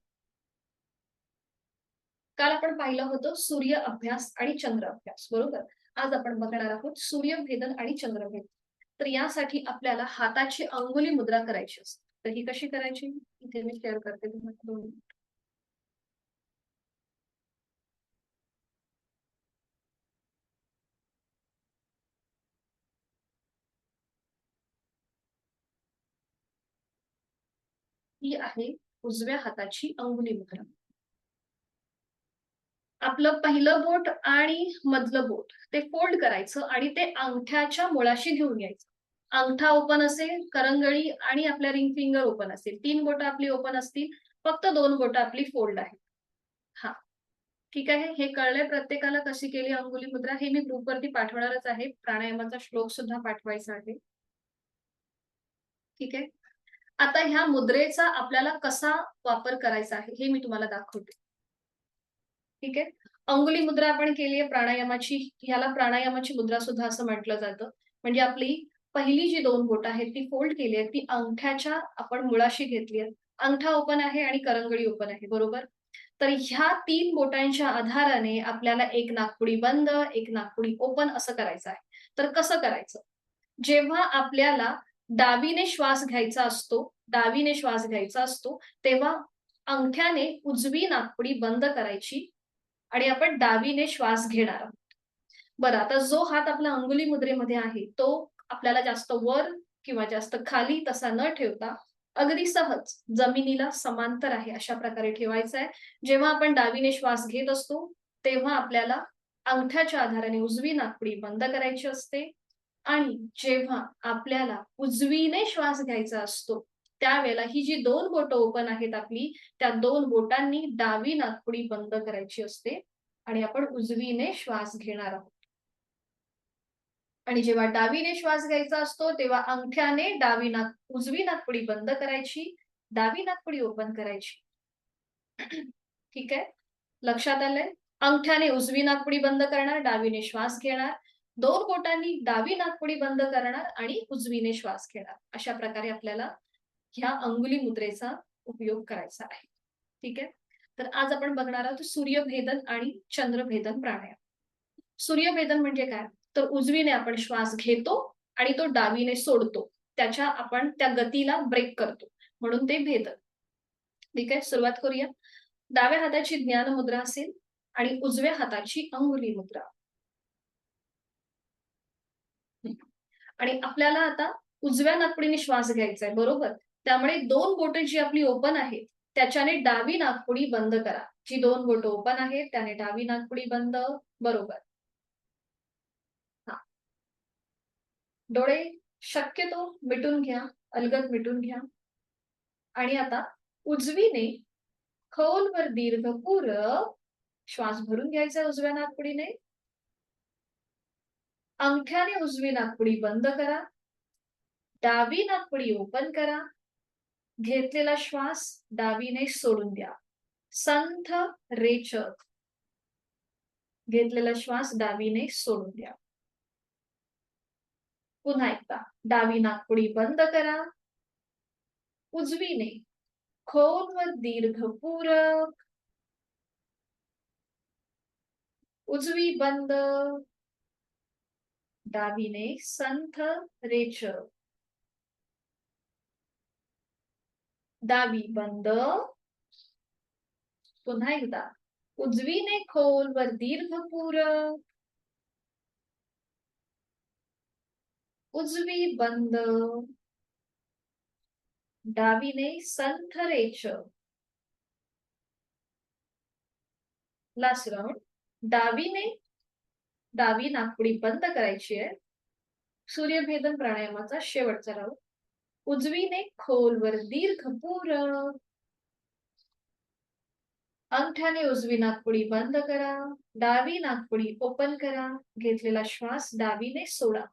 काल आपण पाहिलं होतं सूर्य अभ्यास आणि चंद्र अभ्यास, बरोबर. आज आपण बघणार आहोत सूर्यभेदन आणि चंद्रभेदन. तर यासाठी आपल्याला हाताची अंगुली मुद्रा करायची असते. तर ही कशी करायची इथे मी शेअर करते तुम्हाला 2 मिनिट. ही आहे उजव्या हाताची अंगुली मुद्रा. आपलं पहिलं बोट आणि मधलं बोट ते फोल्ड करायचं आणि ते अंगठ्याच्या मुळाशी घेऊन यायचं. अंगठा ओपन असेल, करंगळी आणि आपल्या रिंग फिंगर ओपन असेल. 3 बोटं आपली ओपन असतील, फक्त 2 बोटं आपली फोल्ड आहेत. हा, ठीक आहे. हे कळलंय प्रत्येकाला कशी केली अंगुली मुद्रा. हे मी ग्रुपवरती पाठवणारच आहे. प्राणायामाचा श्लोक सुद्धा पाठवायचा आहे. ठीक आहे. आता ह्या मुद्रेचा आपल्याला कसा वापर करायचा आहे हे मी तुम्हाला दाखवते. ठीक आहे. अंगुली मुद्रा आपण केली आहे प्राणायामाची. ह्याला प्राणायामाची मुद्रा सुद्धा असं म्हटलं जातं. म्हणजे आपली पहिली जी 2 बोटं आहेत ती फोल्ड केली आहेत. ती अंगठ्याच्या आपण मुळाशी घेतली आहे. अंगठा ओपन आहे आणि करंगळी ओपन आहे, बरोबर. तर ह्या 3 बोटांच्या आधाराने आपल्याला एक नाकपुडी बंद, एक नाकपुडी ओपन असं करायचं आहे. तर कसं करायचं? जेव्हा आपल्याला डावीने श्वास घ्यायचा असतो, डावीने श्वास घ्यायचा असतो, तेव्हा अंगठ्याने उजवी नाकपुडी बंद करायची आणि आपण डावीने श्वास घेणार आहोत. बरं, आता जो हात आपला अंगुली मुद्रेमध्ये आहे, तो आपल्याला जास्त वर किंवा जास्त खाली तसा न ठेवता अगदी सहज जमिनीला समांतर आहे अशा प्रकारे ठेवायचा आहे. जेव्हा आपण डावीने श्वास घेत असतो, तेव्हा आपल्याला अंगठ्याच्या आधाराने उजवी नाकपुडी बंद करायची असते आणि जेव्हा आपल्याला उजवीने श्वास घ्यायचा असतो, त्यावेळेला ही जी 2 बोटं ओपन आहेत आपली, त्या 2 बोटांनी डावी नाकपुडी बंद करायची असते आणि आपण उजवीने श्वास घेणार आहोत. आणि जेव्हा डावीने श्वास घ्यायचा असतो, तेव्हा अंगठ्याने उजवी नाकपुडी बंद करायची, डावी नाकपुडी ओपन करायची. ठीक आहे. लक्षात आलंय? अंगठ्याने उजवी नाकपुडी बंद करणार, डावीने श्वास घेणार. 2 बोटांनी डावी नाकपुडी बंद करणार आणि उजवीने श्वास घेणार. अशा प्रकारे आपल्याला ह्या अंगुली मुद्रेचा उपयोग करायचा आहे. ठीक आहे. तर आज आपण बघणार आहोत सूर्यभेदन आणि चंद्रभेदन प्राणायाम. सूर्यभेदन म्हणजे काय? तर उजवीने आपण श्वास घेतो आणि तो डावीने सोडतो. आपण त्या गतीला ब्रेक करतो. म्हणून ते भेदन. ठीक आहे. सुरुवात करूया. डाव्या हाताची ज्ञान मुद्रा असेल आणि उजव्या हाताची अंगुली मुद्रा. आणि आपल्याला आता उजव्या नाकपुडीने श्वास घ्यायचा आहे, बरोबर. त्यामुळे 2 बोटं जी आपली ओपन आहेत, त्याच्याने डावी नाकपुडी बंद करा. जी 2 बोटं ओपन आहेत, त्याने डावी नाकपुडी बंद, बरोबर. हा, डोळे शक्यतो मिटून घ्या, अलगद मिटून घ्या. आणि आता उजवीने खोलवर दीर्घपूरक श्वास भरून घ्यायचा उजव्या नाकपुडीने. अंगठ्याने उजवी नाकपुडी बंद करा. डावी नाकपुडी ओपन करा. घेतलेला श्वास डावीने सोडून द्या. संथ रेचक. घेतलेला श्वास डावीने सोडून द्या. पुन्हा एकदा डावी नाकपुडी बंद करा. उजवीने खोलवर दीर्घपूरक. उजवी बंद. डावीने संथ रेचक. डावी बंद. पुन्हा एकदा उजवीने खोलवर दीर्घपूरक. उजवी बंद. डावीने संथ रेचक. Last round. डावी नाकपुडी बंद करायची आहे. सूर्यभेदन प्राणायामाचा शेवटचा राऊंड. उजवीने खोलवर दीर्घपूरक. अंगठ्याने उजवी नाकपुडी बंद करा. डावी नाकपुडी ओपन करा. घेतलेला श्वास डावीने सोडा.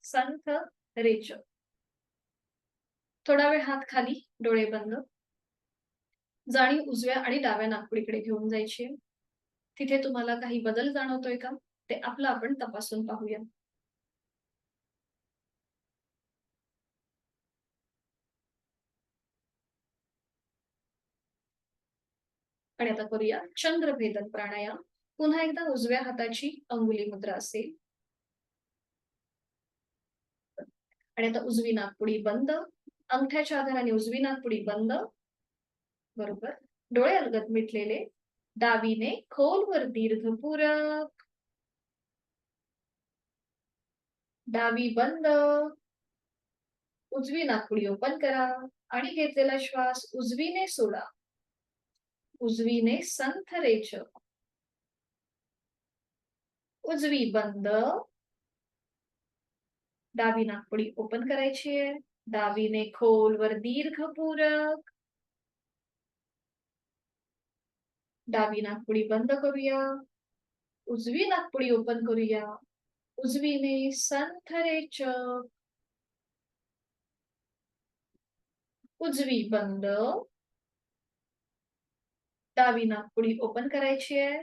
संथ रेच. थोडा वेळ हात खाली, डोळे बंद. जाणीव उजव्या आणि डाव्या नाकपुडीकडे घेऊन जायची. तिथे तुम्हाला काही बदल जाणवतोय का ते आपलं आपण तपासून पाहूया. आणि आता करूया चंद्रभेदन प्राणायाम. पुन्हा एकदा उजव्या हाताची अंगुली मुद्रा असेल. आणि आता उजवी नाकपुडी बंद. अंगठ्याच्या आधाराने उजवी नाकपुडी बंद. बरोबर. डोळे अलगद मिटलेले. डावीने खोलवर दीर्घपूरक. डावी बंद. उजवी नाकपुडी ओपन करा आणि घेतलेला श्वास उजवीने सोडा. उजवीने संथ रेच. उजवी बंद. डावी नाकपुडी ओपन करायची आहे. डावीने खोलवर दीर्घपूरक. डावी नाकपुडी बंद करूया. उजवी नाकपुडी ओपन करूया. उजवीने संथ रेच. उजवी बंद. डावी नाकपुडी ओपन करायची आहे.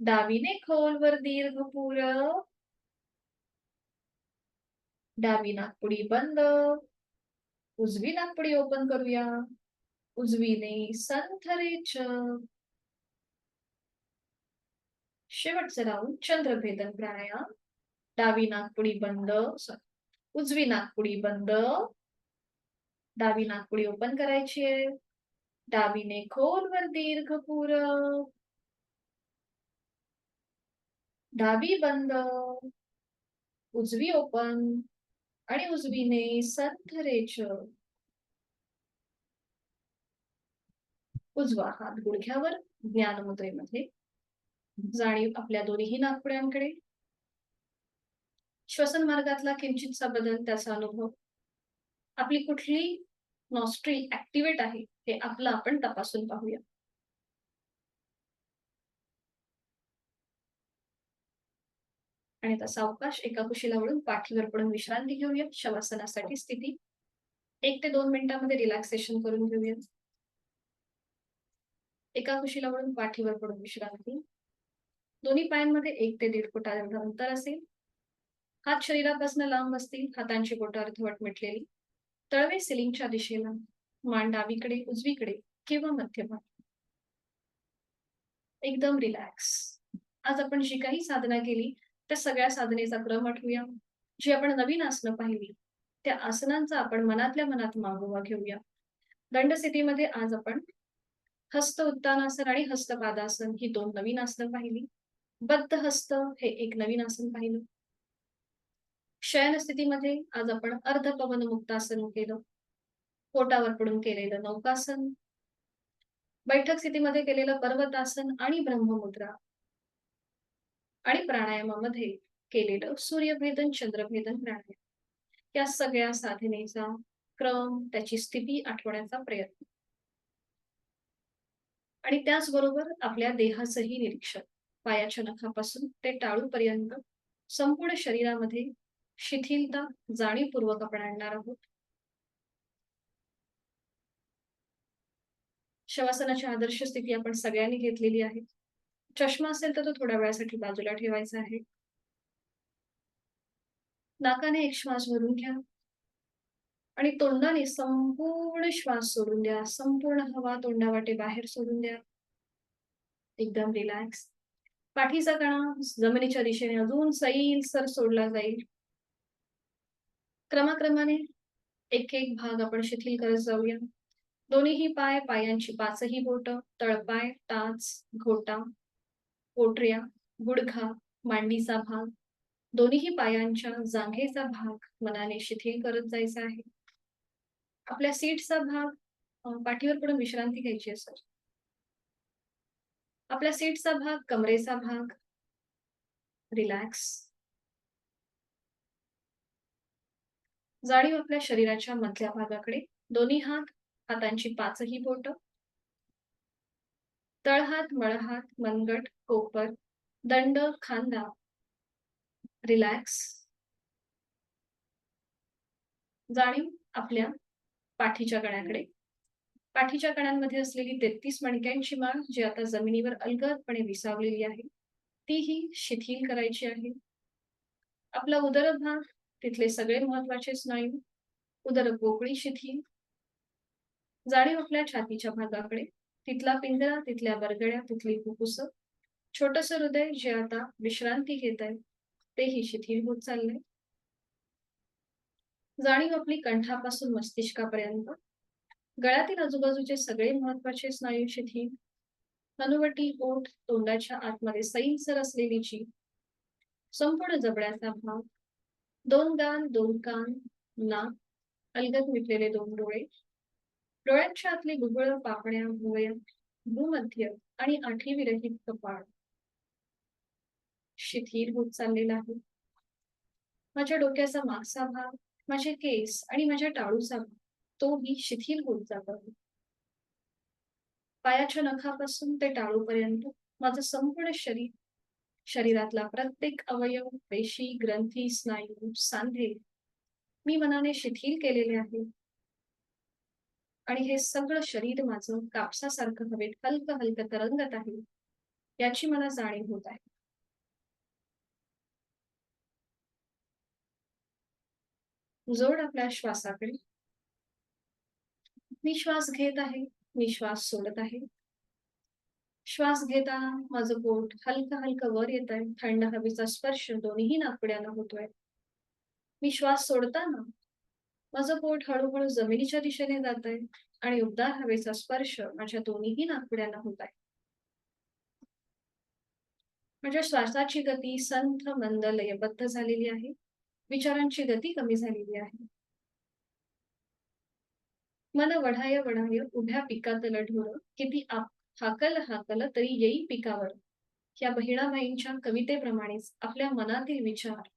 डावीने खोलवर दीर्घपूरक. डावी नाकपुडी बंद. उजवी नाकपुडी ओपन करूया. उजवीने संथ रेच. शेवटचं राऊंड चंद्रभेदन प्राणायाम. डावी नाकपुडी बंद. उजवी नाकपुडी बंद. डावी नाकपुडी ओपन करायची आहे. डावीने खोलवर दीर्घपूरक. डावी बंद. उजवी ओपन आणि उजवीने संथ रेच. उजवा हात गुडघ्यावर ज्ञान मुद्रेमध्ये. जाणीव आपल्या दोन्ही नाकपुड्यांकडे. श्वसन मार्गातला किंचितसा बदल, त्याचा अनुभव. आपली कुठली नॉस्ट्रिल ऍक्टिव्हेट आहे हे आपलं आपण तपासून पाहूया. आणि आता सावकाश एका कुशीला वळून पाठीवर पडून विश्रांती घेऊया. शवासनासाठी स्थिती. 1 ते 2 मिनिटांमध्ये रिलॅक्सेशन करून घेऊया. एका कुशीला वळून पाठीवर पडून विश्रांती. दोन्ही पायांमध्ये 1 ते 1.5 फुट अंतर असेल. हात शरीरापासून लांब असतील. हातांची बोटं अर्धवट मिटलेली. तळवे सिलिंगच्या दिशेला. मान डावीकडे, उजवीकडे किंवा मध्यभागी. एकदम रिलॅक्स. आज आपण जी काही साधना केली त्या सगळ्या साधनेचा क्रम आठवूया. जी आपण नवीन आसनं पाहिली त्या आसनांचा आपण मनातल्या मनात मागोवा घेऊया. दंड स्थितीमध्ये आज आपण हस्त उत्तानासन आणि हस्त पादासन ही 2 नवीन आसनं पाहिली. बद्ध हस्त हे एक नवीन आसन पाहिलं. शयन स्थितीमध्ये आज आपण अर्ध पवन मुक्तासन केलं. पोटावर पडून केलेलं नौकासन. बैठक स्थितीमध्ये केलेलं पर्वतासन आणि ब्रह्ममुद्रा. आणि प्राणायामामध्ये केलेलं सूर्यभेदन, चंद्रभेदन प्राणायाम. या सगळ्या साधनेचा क्रम, त्याची स्थिती आठवण्याचा प्रयत्न. आणि त्याचबरोबर आपल्या देहाचंही निरीक्षण. पायाच्या नखापासून ते टाळूपर्यंत संपूर्ण शरीरामध्ये शिथिलता जाणीवपूर्वक आपण आणणार आहोत. शवासनाची आदर्श स्थिती आपण सगळ्यांनी घेतलेली आहे. चष्मा असेल तर तो थोड्या वेळासाठी बाजूला ठेवायचा आहे. नाकाने एक श्वास भरून घ्या आणि तोंडाने संपूर्ण श्वास सोडून द्या. संपूर्ण हवा तोंडावाटे बाहेर सोडून द्या. एकदम रिलॅक्स. पाठीचा कणा जमिनीच्या दिशेने अजून सैलसर सोडला जाईल. क्रमाक्रमाने एक एक भाग आपण शिथिल करत जाऊया. दोन्हीही पाय, पायांची 5ही बोटं, तळपाय, टाच, घोटा, पोटऱ्या, गुडघा, मांडीचा भाग, दोन्हीही पायांच्या जांघेचा भाग मनाने शिथिल करत जायचा आहे. आपल्या सीटचा भाग पाठीवर पडून विश्रांती घ्यायची असेल. आपल्या सीटचा भाग, कमरेचा भाग रिलॅक्स. जाणीव आपल्या शरीराच्या मधल्या भागाकडे. दोन्ही हात, हातांची पाचही बोटं, तळहात, मळहात, मनगट, कोपर, दंड, खांदा रिलॅक्स. जाणीव आपल्या पाठीच्या कण्याकडे. पाठीच्या कण्यांमध्ये असलेली 33 मणक्यांची माळ जी आता जमिनीवर अलगदपणे विसावलेली आहे, तीही शिथिल करायची आहे. आपला उदरभाग, तिथले सगळे महत्वाचे स्नायू, उदरपोकळी शिथिल. जाणीव आपल्या छातीच्या भागाकडे. तिथला पिंजरा, तिथल्या बरगड्या, तिथली फुफ्फुसं, छोटंसं हृदय जे आता विश्रांती घेत आहे, तेही शिथिल होत चाललंय. जाणीव आपली कंठापासून मस्तिष्कापर्यंत. गळ्यातील आजूबाजूचे सगळे महत्वाचे स्नायू शिथिल. हनुवटी, ओठ, तोंडाच्या आतमध्ये सैलसर असलेली जीभ, संपूर्ण जबड्याचा भाग, 2 गाल, 2 कान, नाक, अलगद मिटलेले 2 डोळे, डोळ्यांच्या आतली बुबुळं, पापण्या, भुवया, भूमध्य आणि आठीविरहित कपाळ शिथिल होत चाललेला आहे. माझ्या डोक्याचा मागचा भाग, माझे केस आणि माझ्या टाळूचा भाग, तोही शिथिल होत जात आहे. पायाच्या नखापासून ते टाळूपर्यंत माझं संपूर्ण शरीर, शरीरातला प्रत्येक अवयव, पेशी, ग्रंथी, स्नायू, सांधे मी मनाने शिथिल केलेले आहे. आणि हे सगळं शरीर माझं कापसासारखं हवेत हलकं हलकं तरंगत आहे, याची मला जाणीव होत आहे. जोड आपल्या श्वासाकडे. मी श्वास घेत आहे, मी श्वास सोडत आहे. श्वास घेताना माझं पोट हलकं हलकं वर येत आहे, थंड हवेचा स्पर्श दोन्ही नाकपुड्यांना होतोय. मी श्वास सोडताना माझं पोट हळूहळू जमिनीच्या दिशेने जात आहे आणि उबदार हवेचा स्पर्श माझ्या दोन्ही नाकपुड्यांना होत आहे. माझ्या श्वासाची गती संथ मंद लयबद्ध झालेली आहे. विचारांची गती कमी झालेली आहे. मन वढाय वढाय उभ्या पिकातलं ढोर, किती हाकल हाकल तरी येई पिकावर. या बहिणाबाईंच्या कवितेप्रमाणेच आपल्या मनातील विचार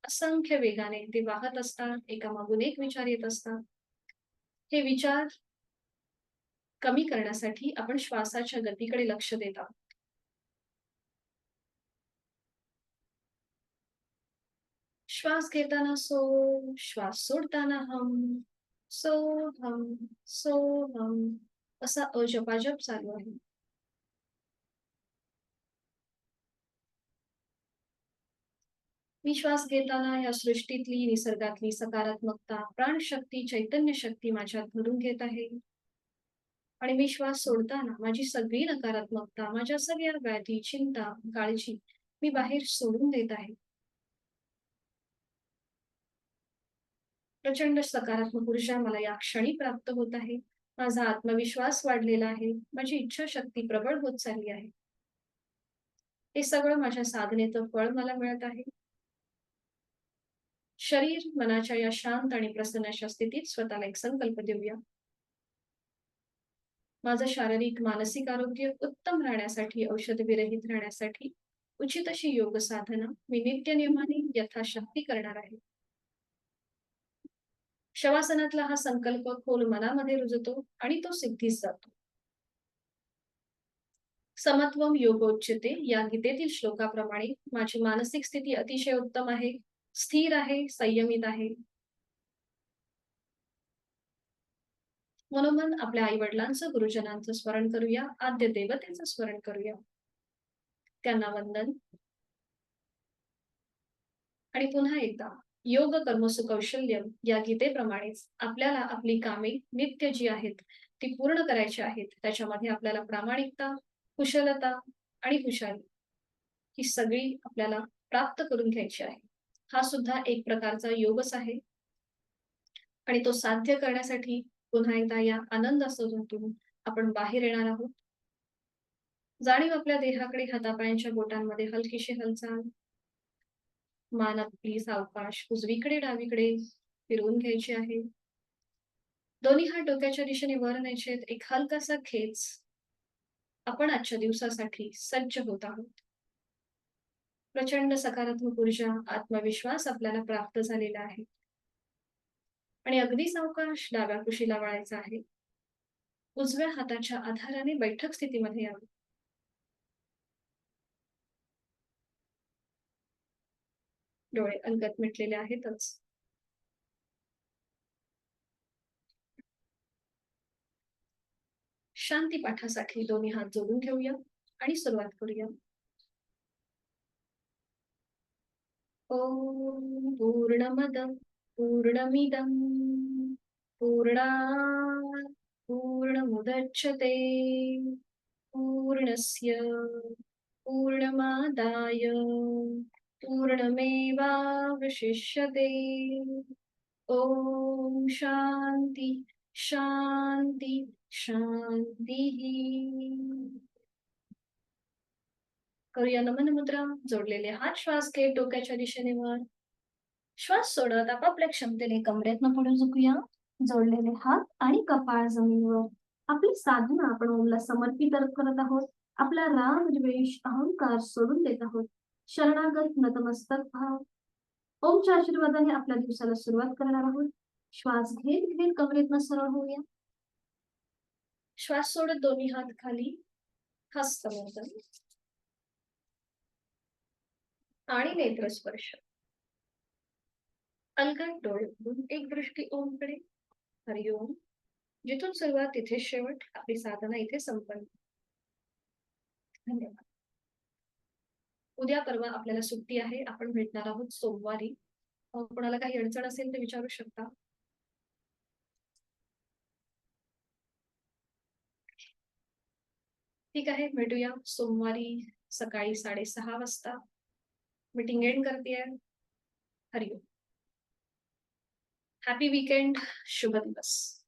असंख्य वेगाने ते वाहत असतात, एकामागून एक विचार येत असतात. हे विचार कमी करण्यासाठी आपण श्वासाच्या गतीकडे लक्ष देत आहोत. श्वास घेताना सो, श्वास सोडताना हम, सो हम, सो हम असा अजपाजप चालू आहे. मी श्वास घेताना या सृष्टीतली, निसर्गातली सकारात्मकता, प्राणशक्ती, चैतन्य शक्ती माझ्यात भरून घेत आहे. आणि मी श्वास सोडताना माझी सगळी नकारात्मकता, माझ्या सगळ्या व्याधी, चिंता, काळजी मी बाहेर सोडून देत आहे. प्रचंड सकारात्मक ऊर्जा मला या क्षणी प्राप्त होत आहे. माझा आत्मविश्वास वाढलेला आहे. माझी इच्छाशक्ती प्रबळ होत चालली आहे. हे सगळं माझ्या साधनेचं फळ मला मिळत आहे. शरीर मनाच्या या शांत आणि प्रसन्न अशा स्थितीत स्वतःला एक संकल्प देऊया. माझं शारीरिक मानसिक आरोग्य उत्तम राहण्यासाठी, औषध विरहित राहण्यासाठी उचित अशी योग साधना मी नित्यनियमाने यथाशक्ती करणार आहे. शवासनातला हा संकल्प खोल मनामध्ये रुजतो आणि तो सिद्धीस जातो. समत्वम योगोच्यते या गीतेतील श्लोकाप्रमाणे माझी मानसिक स्थिती अतिशय उत्तम आहे, स्थिर आहे, संयमित आहे. मनोमन आपल्या आई वडिलांचं, गुरुजनांचं स्मरण करूया, आद्य देवतेचं स्मरण करूया. त्यांना वंदन. आणि पुन्हा एकदा योग कर्मसु कौशल्य या गीतेप्रमाणेच आपल्याला आपली कामे नित्य जी आहेत ती पूर्ण करायची आहेत. त्याच्यामध्ये आपल्याला प्रामाणिकता, कुशलता आणि हुशारी ही सगळी आपल्याला प्राप्त करून घ्यायची आहे. हा सुद्धा एक प्रकारचा योगच आहे. आणि तो साध्य करण्यासाठी पुन्हा एकदा या आनंद असोतून आपण बाहेर येणार आहोत. जाणीव आपल्या देहाकडे, हातापायांच्या बोटांमध्ये हलकीशी हालचाल. मान आपली सावकाश उजवीकडे डावीकडे फिरवून घ्यायची आहे. दोन्ही हात डोक्याच्या दिशेने वर न्यायचे. एक हलकासा खेच. आपण आजच्या दिवसासाठी सज्ज होत आहोत. प्रचंड सकारात्मक ऊर्जा, आत्मविश्वास आपल्याला प्राप्त झालेला आहे आणि अगदी सावकाश डाव्या कुशीला वळायचं आहे. उजव्या हाताच्या आधाराने बैठक स्थितीमध्ये यावं. डोळे अलगद मिटलेले आहेतच. शांती पाठासाठी दोन्ही हात जोडून घेऊया आणि सुरुवात करूया. ओम पूर्णमद पूर्णमिदं पूर्णात् पूर्णमुदच्यते पूर्णस्य पूर्णमादाय पूर्णमेवावशिष्यते. ओम शांती शांती शांतीः. करूया नमन मुद्रा. जोडलेले हात श्वास घेत डोक्याच्या दिशेने वर. श्वास सोडत आपापल्या क्षमतेने कमरेतनं पुढे झुकूया. जोडलेले हात आणि कपाळ जमिनीवर. आपली साधना आपण ओमला समर्पित करत आहोत. आपला राग द्वेष अहंकार सोडून देत आहोत. शरणागत नतमस्तक भाव. ओमच्या आशीर्वादाने आपल्या दिवसाला सुरुवात करणार आहोत. श्वास घेत घेत कमरेतनं सरळ होऊया. श्वास सोडत दोन्ही हात खाली. हस्तमोदन आणि नेत्रस्पर्श. अलगद डोळे उघडून एक दृष्टी ओमकडे. हरिओम. जिथून सुरुवात तिथे शेवट. आपली साधना इथे संपन्न. धन्यवाद. उद्या परवा आपल्याला सुट्टी आहे. आपण भेटणार आहोत सोमवारी. कोणाला काही अडचण असेल तर विचारू शकता. ठीक आहे, भेटूया सोमवारी सकाळी 6:30 वाजता. मीटिंग एंड करते. हरिओम. Happy weekend. शुभ दिवस.